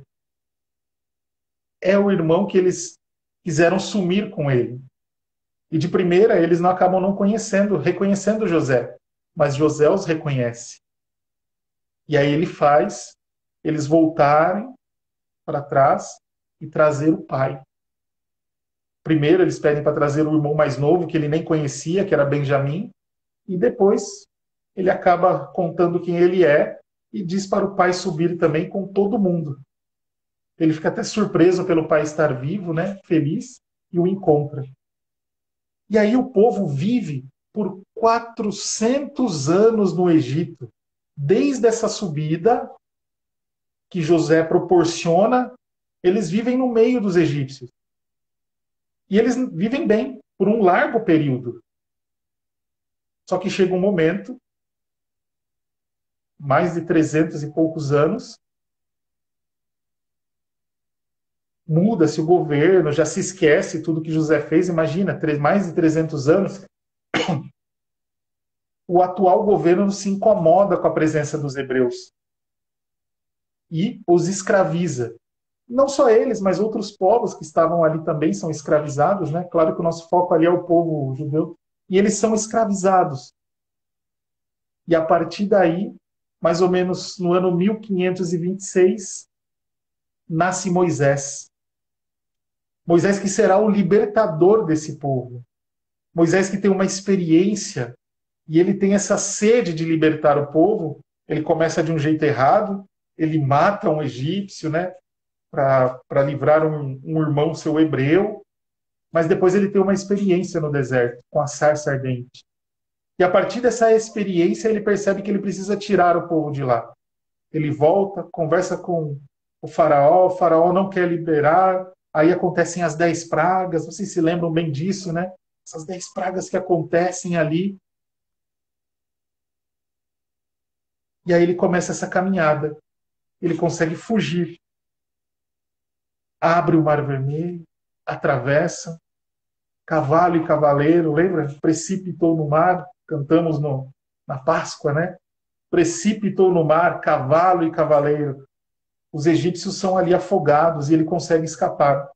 É o irmão que eles quiseram sumir com ele. E de primeira, eles não acabam não reconhecendo José. Mas José os reconhece. E aí ele faz eles voltarem para trás e trazer o pai. Primeiro, eles pedem para trazer o irmão mais novo, que ele nem conhecia, que era Benjamim. E depois, ele acaba contando quem ele é e diz para o pai subir também com todo mundo. Ele fica até surpreso pelo pai estar vivo, né, feliz, e o encontra. E aí o povo vive por 400 anos no Egito, desde essa subida que José proporciona, eles vivem no meio dos egípcios. E eles vivem bem por um largo período. Só que chega um momento, mais de 300 e poucos anos, muda-se o governo, já se esquece tudo que José fez. Imagina, mais de 300 anos, o atual governo se incomoda com a presença dos hebreus e os escraviza. Não só eles, mas outros povos que estavam ali também são escravizados, né? Claro que o nosso foco ali é o povo judeu, e eles são escravizados. E a partir daí, mais ou menos no ano 1526, nasce Moisés. Moisés que será o libertador desse povo. Moisés que tem uma experiência e ele tem essa sede de libertar o povo. Ele começa de um jeito errado, ele mata um egípcio, né, para livrar um irmão seu hebreu, mas depois ele tem uma experiência no deserto com a sarça ardente. E a partir dessa experiência ele percebe que ele precisa tirar o povo de lá. Ele volta, conversa com o faraó não quer liberar, aí acontecem as 10 pragas, vocês se lembram bem disso, né? Essas 10 pragas que acontecem ali. E aí ele começa essa caminhada. Ele consegue fugir. Abre o Mar Vermelho, atravessa, cavalo e cavaleiro, lembra? Precipitou no mar, cantamos na Páscoa, né? Precipitou no mar, cavalo e cavaleiro. Os egípcios são ali afogados e ele consegue escapar.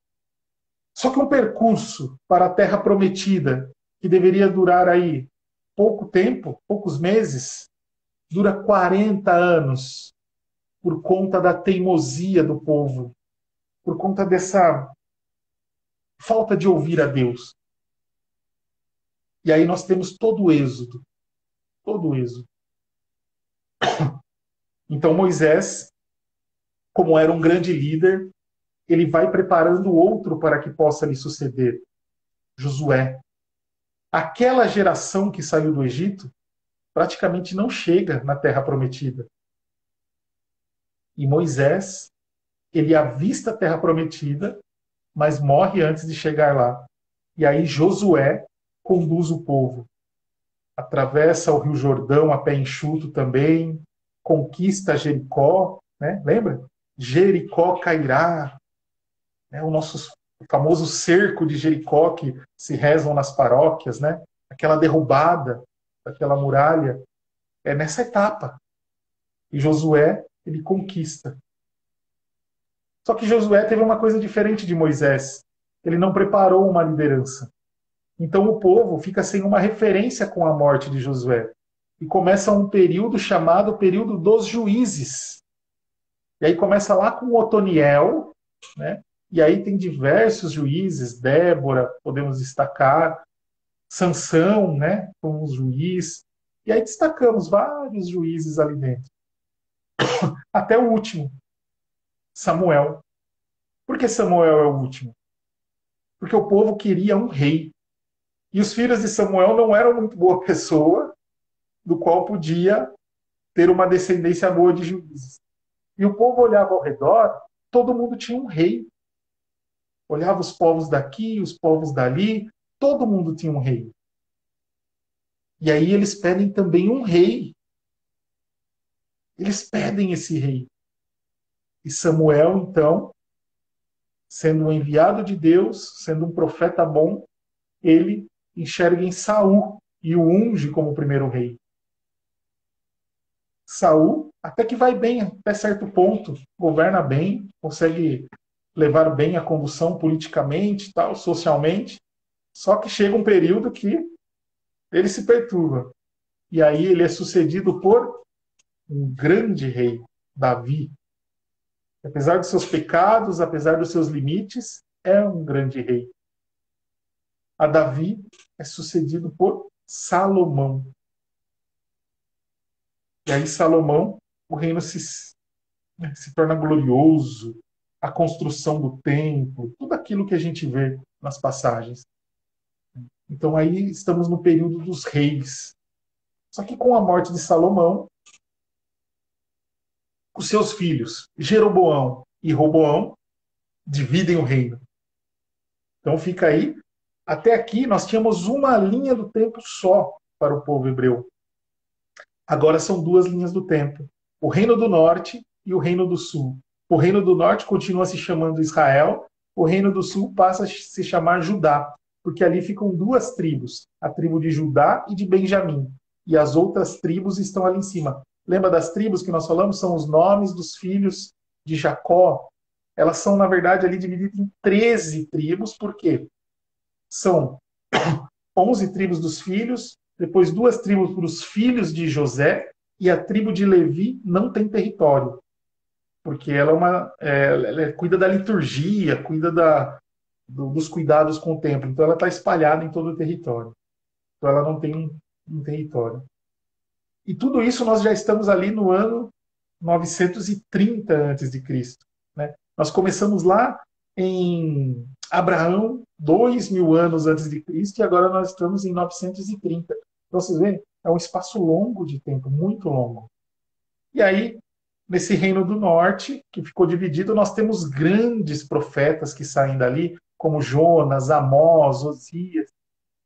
Só que um percurso para a Terra Prometida, que deveria durar aí pouco tempo, poucos meses, dura 40 anos, por conta da teimosia do povo, por conta dessa falta de ouvir a Deus. E aí nós temos todo o êxodo. Todo o êxodo. Então Moisés, como era um grande líder, ele vai preparando outro para que possa lhe suceder. Josué. Aquela geração que saiu do Egito praticamente não chega na Terra Prometida. E Moisés, ele avista a Terra Prometida, mas morre antes de chegar lá. E aí Josué conduz o povo. Atravessa o Rio Jordão a pé enxuto também, conquista Jericó, né? Lembra? Jericó cairá, né? O nosso famoso cerco de Jericó que se rezam nas paróquias, né? Aquela derrubada daquela muralha, é nessa etapa. E Josué, ele conquista. Só que Josué teve uma coisa diferente de Moisés. Ele não preparou uma liderança. Então o povo fica sem uma referência com a morte de Josué. E começa um período chamado período dos juízes. E aí começa lá com Otoniel, né? E aí tem diversos juízes, Débora, podemos destacar, Sansão, né? Como um juiz. E aí destacamos vários juízes ali dentro. Até o último, Samuel. Por que Samuel é o último? porque o povo queria um rei. E os filhos de Samuel não eram muito boa pessoa, do qual podia ter uma descendência boa de juízes. E o povo olhava ao redor, todo mundo tinha um rei. Olhava os povos daqui, os povos dali, todo mundo tinha um rei. E aí eles pedem também um rei. Eles pedem esse rei. E Samuel, então, sendo um enviado de Deus, sendo um profeta bom, ele enxerga em Saul e o unge como primeiro rei. Saul até que vai bem, até certo ponto, governa bem, consegue levar bem a condução politicamente, tal, socialmente. Só que chega um período que ele se perturba. E aí ele é sucedido por um grande rei, Davi. Apesar dos seus pecados, apesar dos seus limites, é um grande rei. A Davi é sucedido por Salomão. E aí Salomão, o reino se torna glorioso, a construção do templo, tudo aquilo que a gente vê nas passagens. Então aí estamos no período dos reis. Só que com a morte de Salomão, os seus filhos, Jeroboão e Roboão, dividem o reino. Então fica aí. Até aqui nós tínhamos uma linha do tempo só para o povo hebreu. Agora são duas linhas do tempo. O reino do norte e o reino do sul. O reino do norte continua se chamando Israel, o reino do sul passa a se chamar Judá, porque ali ficam duas tribos, a tribo de Judá e de Benjamim. E as outras tribos estão ali em cima. Lembra das tribos que nós falamos? São os nomes dos filhos de Jacó. Elas são, na verdade, ali divididas em 13 tribos, por quê? São 11 tribos dos filhos, depois duas tribos para os filhos de José, e a tribo de Levi não tem território, porque ela cuida da liturgia, cuida dos cuidados com o templo, então ela está espalhada em todo o território. Então ela não tem um território. E tudo isso nós já estamos ali no ano 930 a.C., né? Nós começamos lá em Abraão, 2000 anos antes de Cristo, e agora nós estamos em 930. Então, vocês veem, é um espaço longo de tempo, muito longo. E aí, nesse reino do norte, que ficou dividido, nós temos grandes profetas que saem dali, como Jonas, Amós, Osias.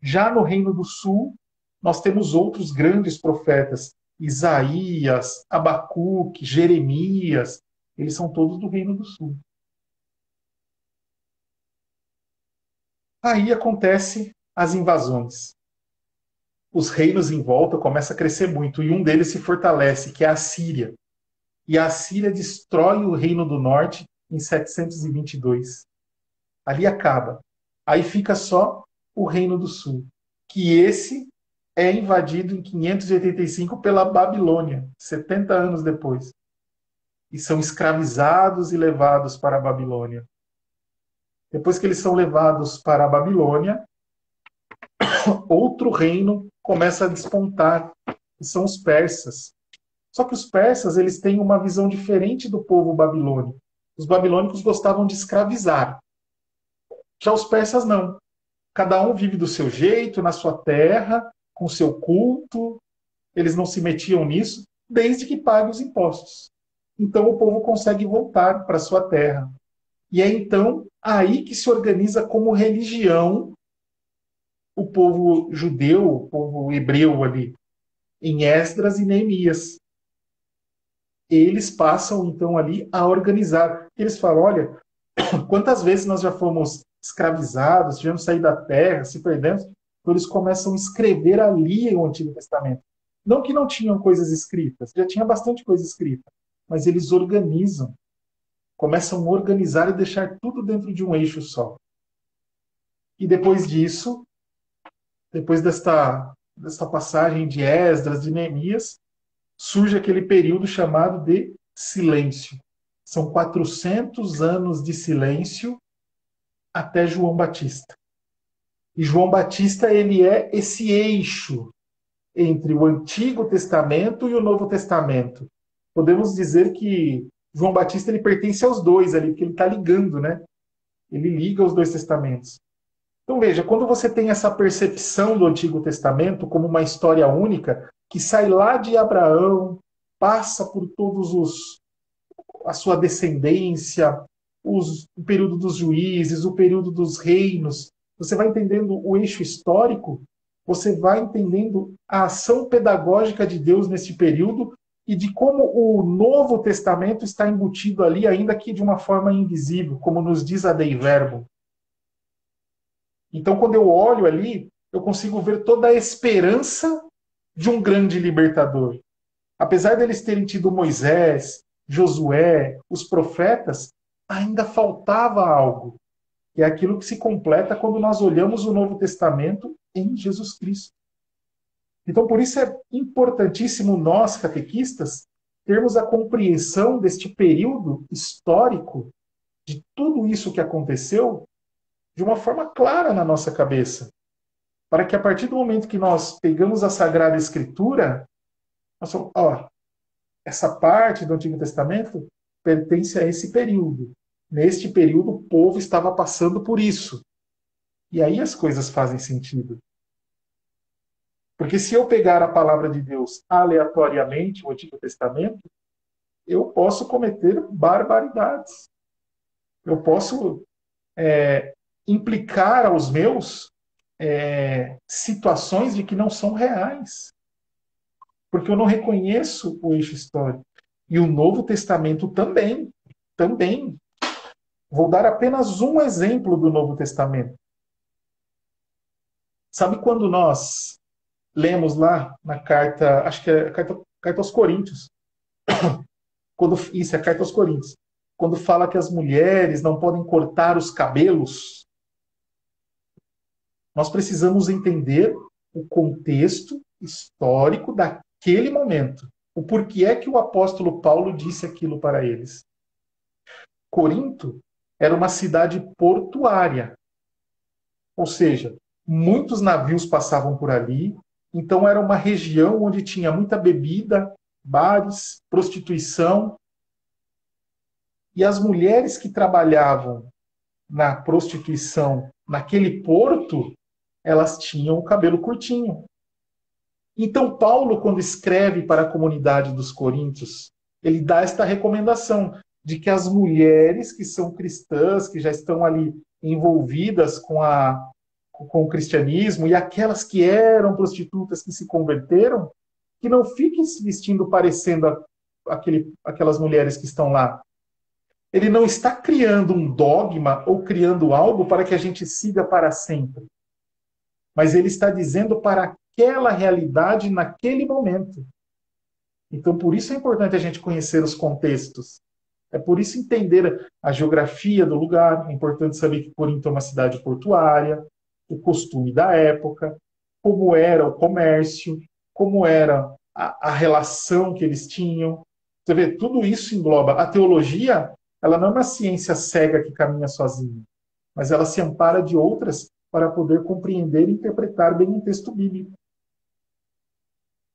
Já no reino do sul, nós temos outros grandes profetas, Isaías, Abacuque, Jeremias. Eles são todos do reino do sul. Aí acontece as invasões. Os reinos em volta começam a crescer muito, e um deles se fortalece, que é a Síria. E a Síria destrói o reino do norte em 722. Ali acaba. Aí fica só o reino do sul, que esse é invadido em 585 pela Babilônia, 70 anos depois. E são escravizados e levados para a Babilônia. Depois que eles são levados para a Babilônia, outro reino começa a despontar, que são os persas. Só que os persas eles têm uma visão diferente do povo babilônico. Os babilônicos gostavam de escravizar. Já os persas não. Cada um vive do seu jeito, na sua terra, com seu culto. Eles não se metiam nisso, desde que pague os impostos. Então o povo consegue voltar para sua terra. E é então aí que se organiza como religião o povo judeu, o povo hebreu ali, em Esdras e Neemias. Eles passam então ali a organizar. Eles falam, olha, quantas vezes nós já fomos escravizados, tivemos que sair da terra, se perdemos, então eles começam a escrever ali o Antigo Testamento. Não que não tinham coisas escritas, já tinha bastante coisa escrita, mas eles organizam, começam a organizar e deixar tudo dentro de um eixo só. E depois disso, depois desta passagem de Esdras, de Neemias, surge aquele período chamado de silêncio. São 400 anos de silêncio até João Batista. E João Batista ele é esse eixo entre o Antigo Testamento e o Novo Testamento. Podemos dizer que João Batista ele pertence aos dois ali, porque ele está ligando, né? Ele liga os dois testamentos. Então veja, quando você tem essa percepção do Antigo Testamento como uma história única, que sai lá de Abraão, passa por todos a sua descendência, o período dos juízes, o período dos reinos, você vai entendendo o eixo histórico, você vai entendendo a ação pedagógica de Deus nesse período e de como o Novo Testamento está embutido ali, ainda que de uma forma invisível, como nos diz a Dei Verbum. Então, quando eu olho ali, eu consigo ver toda a esperança de um grande libertador. Apesar deles terem tido Moisés, Josué, os profetas, ainda faltava algo. Que é aquilo que se completa quando nós olhamos o Novo Testamento em Jesus Cristo. Então, por isso é importantíssimo nós, catequistas, termos a compreensão deste período histórico, de tudo isso que aconteceu, de uma forma clara na nossa cabeça. Para que a partir do momento que nós pegamos a Sagrada Escritura, nós falamos, essa parte do Antigo Testamento pertence a esse período. Neste período, o povo estava passando por isso. E aí as coisas fazem sentido. Porque se eu pegar a palavra de Deus aleatoriamente, o Antigo Testamento, eu posso cometer barbaridades. Eu posso implicar aos meus situações de que não são reais. Porque eu não reconheço o eixo histórico. E o Novo Testamento também. Também. Vou dar apenas um exemplo do Novo Testamento. Sabe quando nós lemos lá na carta, acho que é a carta aos Coríntios, isso é a carta aos Coríntios, quando fala que as mulheres não podem cortar os cabelos, nós precisamos entender o contexto histórico daquele momento. O porquê é que o apóstolo Paulo disse aquilo para eles. Corinto era uma cidade portuária, ou seja, muitos navios passavam por ali, então era uma região onde tinha muita bebida, bares, prostituição. E as mulheres que trabalhavam na prostituição naquele porto, elas tinham o cabelo curtinho. Então Paulo, quando escreve para a comunidade dos coríntios, ele dá esta recomendação de que as mulheres que são cristãs, que já estão ali envolvidas com o cristianismo, e aquelas que eram prostitutas que se converteram, que não fiquem se vestindo parecendo aquelas mulheres que estão lá. Ele não está criando um dogma ou criando algo para que a gente siga para sempre. Mas ele está dizendo para aquela realidade naquele momento. Então, por isso é importante a gente conhecer os contextos. É por isso entender a geografia do lugar. É importante saber que Corinto é uma cidade portuária, o costume da época, como era o comércio, como era a relação que eles tinham. Você vê, tudo isso engloba. A teologia, ela não é uma ciência cega que caminha sozinha, mas ela se ampara de outras para poder compreender e interpretar bem um texto bíblico.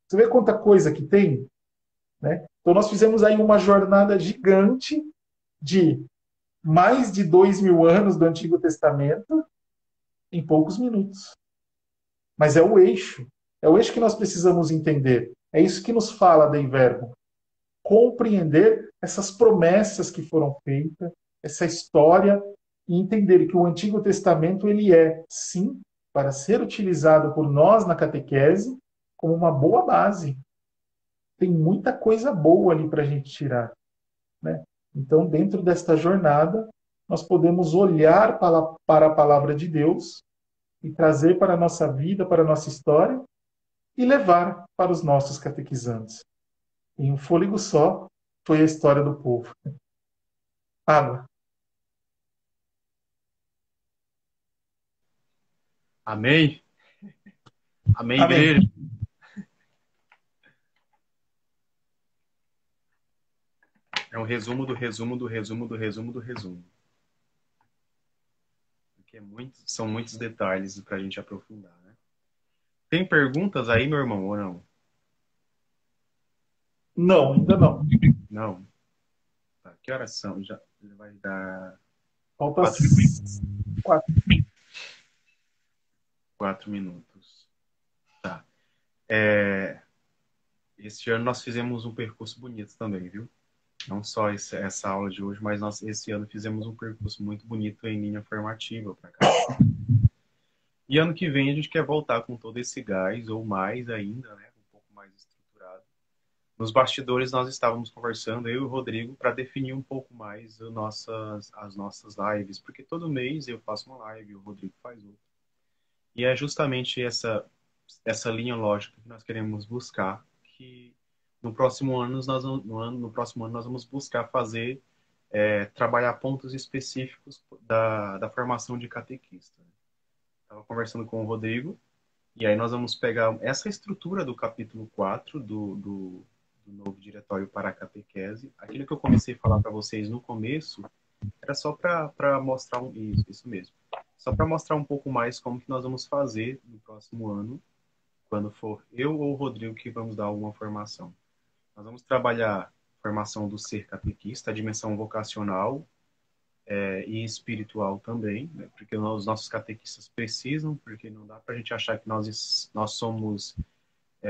Você vê quanta coisa que tem? Né? Então nós fizemos aí uma jornada gigante de mais de 2000 anos do Antigo Testamento em poucos minutos. Mas é o eixo que nós precisamos entender. É isso que nos fala Dei Verbum. Compreender essas promessas que foram feitas, essa história, e entender que o Antigo Testamento ele é, sim, para ser utilizado por nós na catequese, como uma boa base. Tem muita coisa boa ali para a gente tirar. Né? Então, dentro desta jornada, nós podemos olhar para a palavra de Deus e trazer para a nossa vida, para a nossa história, e levar para os nossos catequizandos. Em um fôlego só, foi a história do povo. Água. Amém? Amém, Amém. igreja? É um resumo do resumo do resumo do resumo do resumo. Porque são muitos detalhes para a gente aprofundar, né? Tem perguntas aí, meu irmão, ou não? Não, ainda não. Não. Tá, que horas são? Já vai dar... Falta 4. 4. 4 minutos. Tá. Este ano nós fizemos um percurso bonito também, viu? Não só essa aula de hoje, mas nós esse ano fizemos um percurso muito bonito em linha formativa para cá. E ano que vem a gente quer voltar com todo esse gás, ou mais ainda, né? Um pouco mais estruturado. Nos bastidores nós estávamos conversando, eu e o Rodrigo, para definir um pouco mais as nossas lives, porque todo mês eu faço uma live, o Rodrigo faz outra. E é justamente essa linha lógica que nós queremos buscar, que no próximo ano nós vamos buscar fazer, trabalhar pontos específicos da formação de catequista. Estava conversando com o Rodrigo, e aí nós vamos pegar essa estrutura do capítulo 4 do novo diretório para a catequese. Aquilo que eu comecei a falar para vocês no começo era só para mostrar isso mesmo. Só para mostrar um pouco mais como que nós vamos fazer no próximo ano, quando for eu ou o Rodrigo que vamos dar alguma formação. Nós vamos trabalhar a formação do ser catequista, a dimensão vocacional e espiritual também, né? Porque os nossos catequistas precisam, porque não dá para a gente achar que nós somos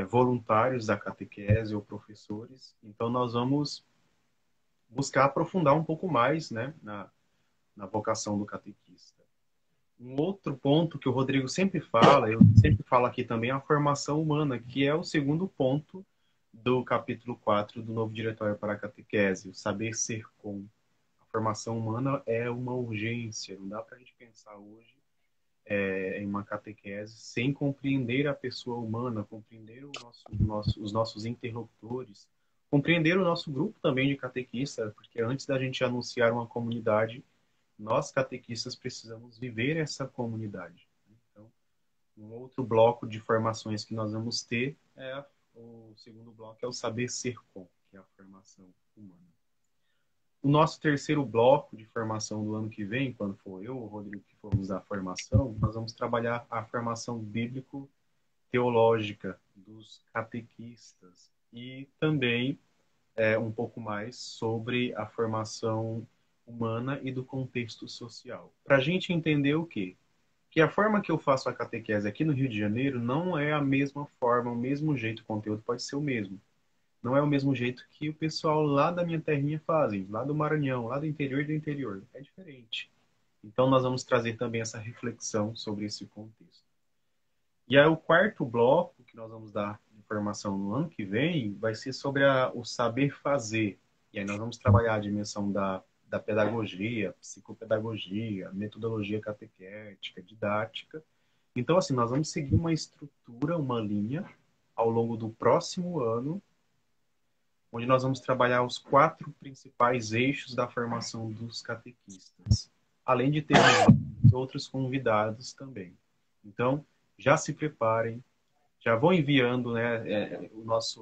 voluntários da catequese ou professores. Então nós vamos buscar aprofundar um pouco mais, né, na vocação do catequista. Um outro ponto que o Rodrigo sempre fala, eu sempre falo aqui também, é a formação humana, que é o segundo ponto do capítulo 4 do novo diretório para a catequese, o saber ser com. A formação humana é uma urgência, não dá para a gente pensar hoje em uma catequese sem compreender a pessoa humana, compreender os nossos interlocutores, compreender o nosso grupo também de catequista, porque antes da gente anunciar uma comunidade, nós catequistas precisamos viver essa comunidade. Então, um outro bloco de formações que nós vamos ter o segundo bloco é o saber ser com, que é a formação humana. O nosso terceiro bloco de formação do ano que vem, quando for eu ou o Rodrigo que formos dar a formação, nós vamos trabalhar a formação bíblico-teológica dos catequistas e também um pouco mais sobre a formação humana e do contexto social. Para a gente entender o quê? Que a forma que eu faço a catequese aqui no Rio de Janeiro não é a mesma forma, o mesmo jeito, o conteúdo pode ser o mesmo. Não é o mesmo jeito que o pessoal lá da minha terrinha fazem, lá do Maranhão, lá do interior do interior. É diferente. Então nós vamos trazer também essa reflexão sobre esse contexto. E aí o quarto bloco que nós vamos dar informação no ano que vem vai ser sobre o saber fazer. E aí nós vamos trabalhar a dimensão da pedagogia, psicopedagogia, metodologia catequética, didática. Então, assim, nós vamos seguir uma estrutura, uma linha, ao longo do próximo ano, onde nós vamos trabalhar os 4 principais eixos da formação dos catequistas, além de ter outros convidados também. Então, já se preparem, já vão enviando, né, as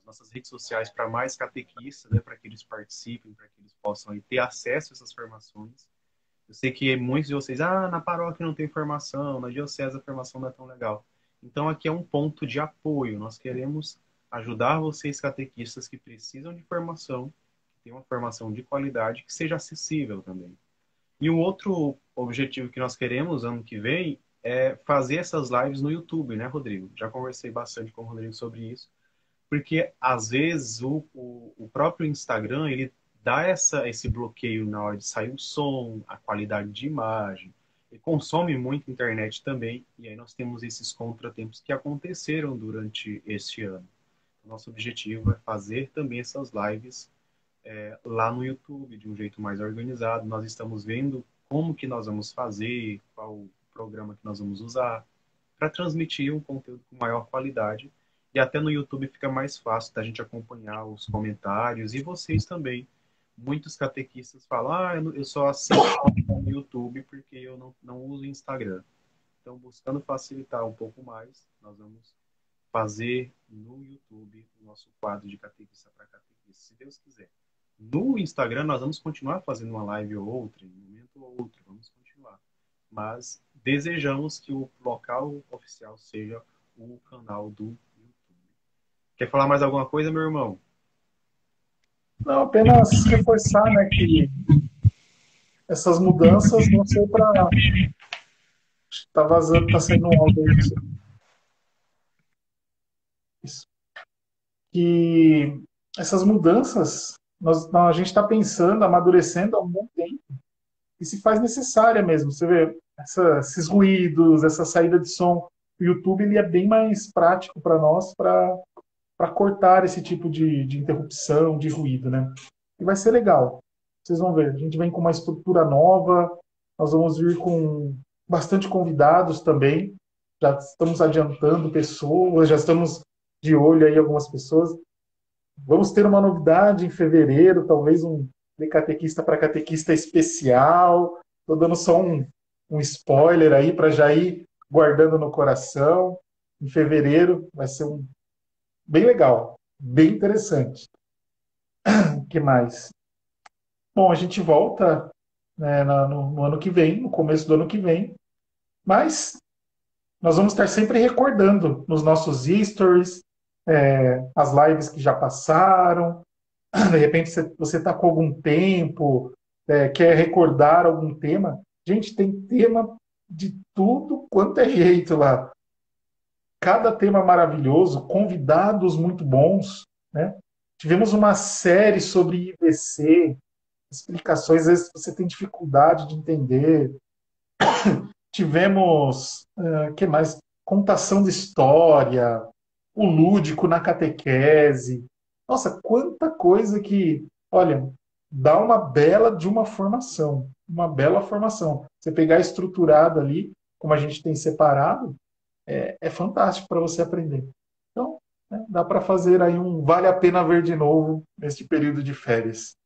nossas redes sociais para mais catequistas, né, para que eles participem, para que eles possam aí, ter acesso a essas formações. Eu sei que muitos de vocês, na paróquia não tem formação, na diocese a formação não é tão legal. Então, aqui é um ponto de apoio. Nós queremos ajudar vocês, catequistas, que precisam de formação, que tenham uma formação de qualidade, que seja acessível também. E um outro objetivo que nós queremos, ano que vem, é fazer essas lives no YouTube, né, Rodrigo? Já conversei bastante com o Rodrigo sobre isso, porque, às vezes, o próprio Instagram, ele dá esse bloqueio na hora de sair o som, a qualidade de imagem, ele consome muito internet também, e aí nós temos esses contratempos que aconteceram durante este ano. Nosso objetivo é fazer também essas lives lá no YouTube, de um jeito mais organizado. Nós estamos vendo como que nós vamos fazer, qual o programa que nós vamos usar, para transmitir um conteúdo com maior qualidade. E até no YouTube fica mais fácil da gente acompanhar os comentários e vocês também. Muitos catequistas falam, eu só assisto no YouTube porque eu não uso Instagram. Então, buscando facilitar um pouco mais, nós vamos fazer no YouTube o nosso quadro de catequista para catequista, se Deus quiser. No Instagram, nós vamos continuar fazendo uma live ou outra, em um momento ou outro, vamos continuar. Mas desejamos que o local oficial seja o canal do YouTube. Quer falar mais alguma coisa, meu irmão? Não, apenas reforçar, né, que essas mudanças vão ser para Tá vazando, tá saindo um áudio aí. Isso. Que essas mudanças, a gente está pensando, amadurecendo há um bom tempo. E se faz necessária mesmo. Você vê esses ruídos, essa saída de som. O YouTube ele é bem mais prático para nós para cortar esse tipo de interrupção, de ruído, né? E vai ser legal. Vocês vão ver. A gente vem com uma estrutura nova. Nós vamos vir com bastante convidados também. Já estamos adiantando pessoas, já estamos de olho aí em algumas pessoas. Vamos ter uma novidade em fevereiro, talvez um de catequista para catequista especial. Estou dando só um spoiler aí para já ir guardando no coração. Em fevereiro vai ser bem legal, bem interessante. O que mais? Bom, a gente volta, né, no ano que vem, no começo do ano que vem, mas nós vamos estar sempre recordando nos nossos stories, as lives que já passaram. De repente você está com algum tempo, quer recordar algum tema. Gente, tem tema de tudo quanto é jeito lá. Cada tema maravilhoso, convidados muito bons, né? Tivemos uma série sobre IVC, explicações, às vezes você tem dificuldade de entender. Tivemos, que mais? Contação de história, o lúdico na catequese. Nossa, quanta coisa que, olha, dá uma bela de uma bela formação. Você pegar estruturado ali, como a gente tem separado, é fantástico para você aprender. Então, né, dá para fazer aí vale a pena ver de novo neste período de férias.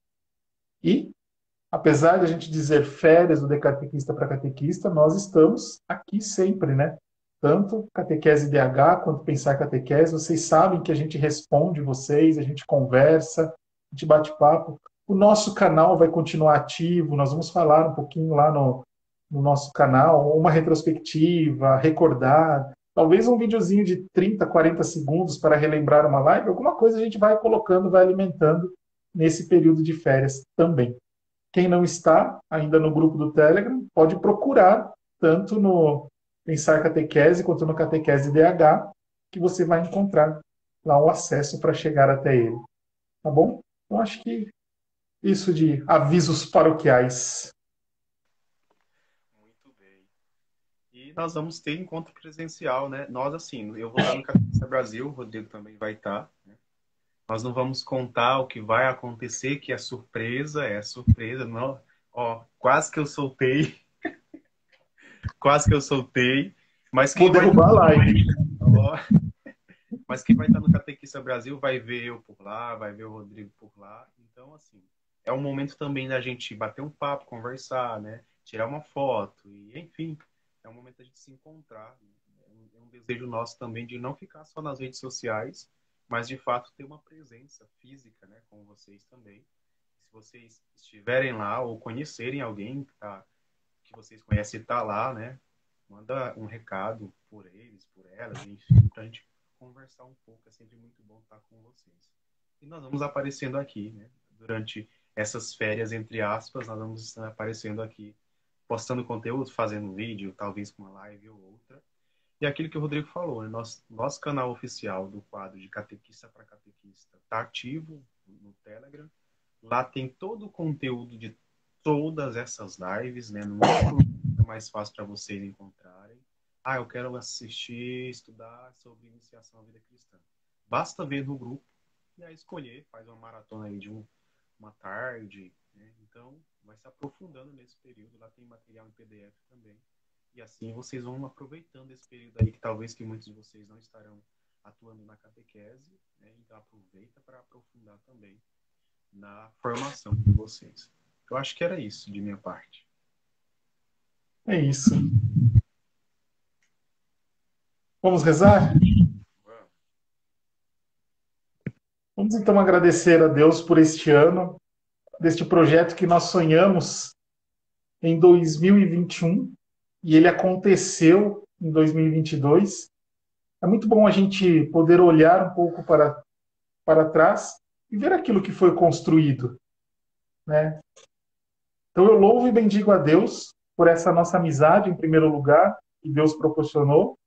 E apesar de a gente dizer férias do de catequista para catequista, nós estamos aqui sempre, né? Tanto Catequese DH quanto Pensar Catequese, vocês sabem que a gente responde vocês, a gente conversa, a gente bate papo. O nosso canal vai continuar ativo, nós vamos falar um pouquinho lá no nosso canal, uma retrospectiva, recordar, talvez um videozinho de 30, 40 segundos para relembrar uma live, alguma coisa a gente vai colocando, vai alimentando nesse período de férias também. Quem não está ainda no grupo do Telegram, pode procurar tanto no Pensar Catequese quanto no Catequese DH, que você vai encontrar lá o acesso para chegar até ele. Tá bom? Então, acho que isso de avisos paroquiais. Muito bem. E nós vamos ter encontro presencial, né? Nós, assim, eu vou estar no Catequista Brasil, o Rodrigo também vai estar, né? Nós não vamos contar o que vai acontecer, que é surpresa, não. Ó, quase que eu soltei, quase que eu soltei, mas Vou quem vai derrubar a live. ó, mas quem vai estar no Catequista Brasil vai ver eu por lá, vai ver o Rodrigo por lá. Então, assim, é um momento também da gente bater um papo, conversar, né? Tirar uma foto, e enfim, é um momento da gente se encontrar. Né? É um desejo nosso também de não ficar só nas redes sociais, mas de fato ter uma presença física, né, com vocês também. Se vocês estiverem lá ou conhecerem alguém que vocês conhecem e está lá, né, manda um recado por eles, por elas, enfim, para a gente conversar um pouco. É sempre muito bom estar com vocês. E nós vamos aparecendo aqui, né, durante essas férias, entre aspas, nós vamos estar aparecendo aqui, postando conteúdo, fazendo vídeo, talvez com uma live ou outra. E aquilo que o Rodrigo falou, né? Nosso canal oficial do quadro de Catequista para Catequista está ativo no Telegram. Lá tem todo o conteúdo de todas essas lives, né? No é mais fácil para vocês encontrarem. Ah, eu quero assistir, estudar sobre iniciação à vida cristã. Basta ver no grupo e aí escolher, faz uma maratona aí de uma tarde, né? Então, vai se aprofundando nesse período. Lá tem material em PDF também. E assim vocês vão aproveitando esse período aí que talvez que muitos de vocês não estarão atuando na catequese, né? Então aproveita para aprofundar também na formação de vocês. Eu acho que era isso de minha parte. É isso. Vamos rezar? Vamos então agradecer a Deus por este ano, deste projeto que nós sonhamos em 2021 e ele aconteceu em 2022. É muito bom a gente poder olhar um pouco para trás e ver aquilo que foi construído, né? Então eu louvo e bendigo a Deus por essa nossa amizade, em primeiro lugar, que Deus proporcionou,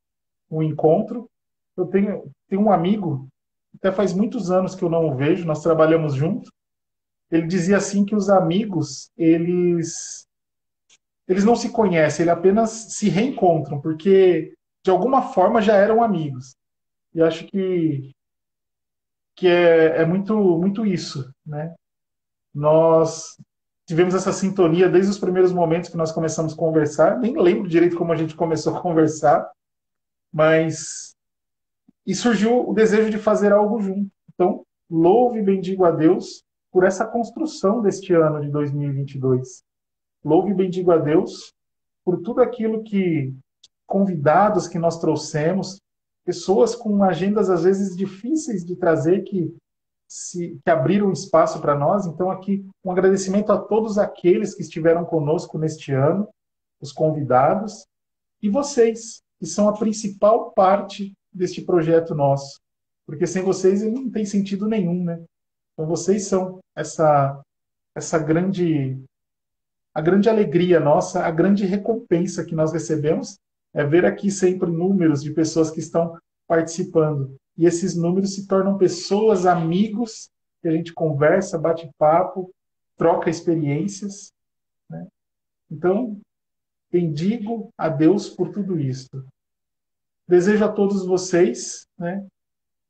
um encontro. Eu tenho um amigo, até faz muitos anos que eu não o vejo, nós trabalhamos juntos. Ele dizia assim que os amigos, eles não se conhecem, eles apenas se reencontram, porque de alguma forma já eram amigos. E acho que é muito, muito isso, né? Nós tivemos essa sintonia desde os primeiros momentos que nós começamos a conversar. Nem lembro direito como a gente começou a conversar, mas e surgiu o desejo de fazer algo junto. Então, louve e bendigo a Deus por essa construção deste ano de 2022. Louve e bendigo a Deus por tudo aquilo que convidados que nós trouxemos, pessoas com agendas às vezes difíceis de trazer que abriram espaço para nós. Então, aqui, um agradecimento a todos aqueles que estiveram conosco neste ano, os convidados, e vocês, que são a principal parte deste projeto nosso. Porque sem vocês ele não tem sentido nenhum, né? Então, vocês são essa a grande alegria nossa, a grande recompensa que nós recebemos é ver aqui sempre números de pessoas que estão participando. E esses números se tornam pessoas, amigos, que a gente conversa, bate papo, troca experiências, né? Então, bendigo a Deus por tudo isso. Desejo a todos vocês, né?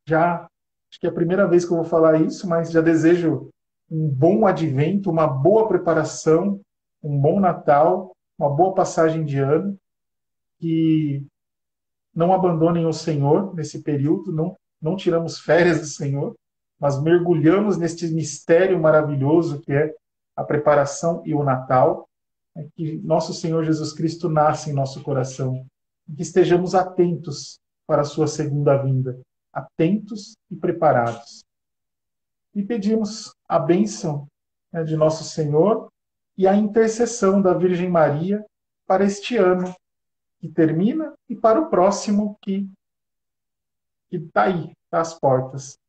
Já acho que é a primeira vez que eu vou falar isso, mas já desejo um bom advento, uma boa preparação, um bom Natal, uma boa passagem de ano, que não abandonem o Senhor nesse período, não tiramos férias do Senhor, mas mergulhamos neste mistério maravilhoso que é a preparação e o Natal, né, que nosso Senhor Jesus Cristo nasce em nosso coração, e que estejamos atentos para a sua segunda vinda, atentos e preparados. E pedimos a bênção, né, de nosso Senhor e a intercessão da Virgem Maria para este ano que termina e para o próximo que está aí, está às portas.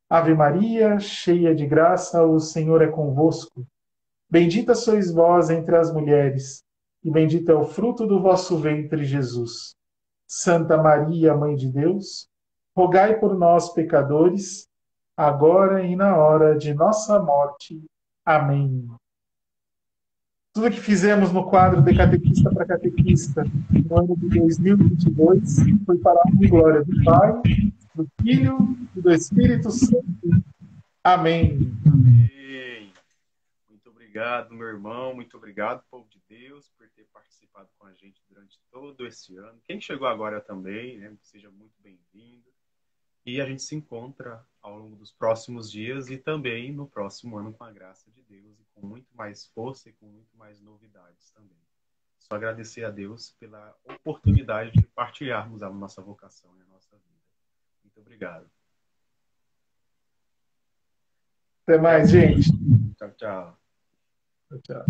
Ave Maria, cheia de graça, o Senhor é convosco. Bendita sois vós entre as mulheres, e bendito é o fruto do vosso ventre, Jesus. Santa Maria, Mãe de Deus, rogai por nós, pecadores, agora e na hora de nossa morte. Amém. Tudo que fizemos no quadro de Catequista para Catequista no ano de 2022 foi para a honra e glória do Pai, do Filho e do Espírito Santo. Amém. Amém. Muito obrigado, meu irmão. Muito obrigado, povo de Deus, por ter participado com a gente durante todo esse ano. Quem chegou agora também, né, seja muito bem-vindo. E a gente se encontra ao longo dos próximos dias e também no próximo ano, com a graça de Deus, e com muito mais força e com muito mais novidades também. Só agradecer a Deus pela oportunidade de partilharmos a nossa vocação e a nossa vida. Muito obrigado. Até mais, gente. Tchau, tchau. Tchau.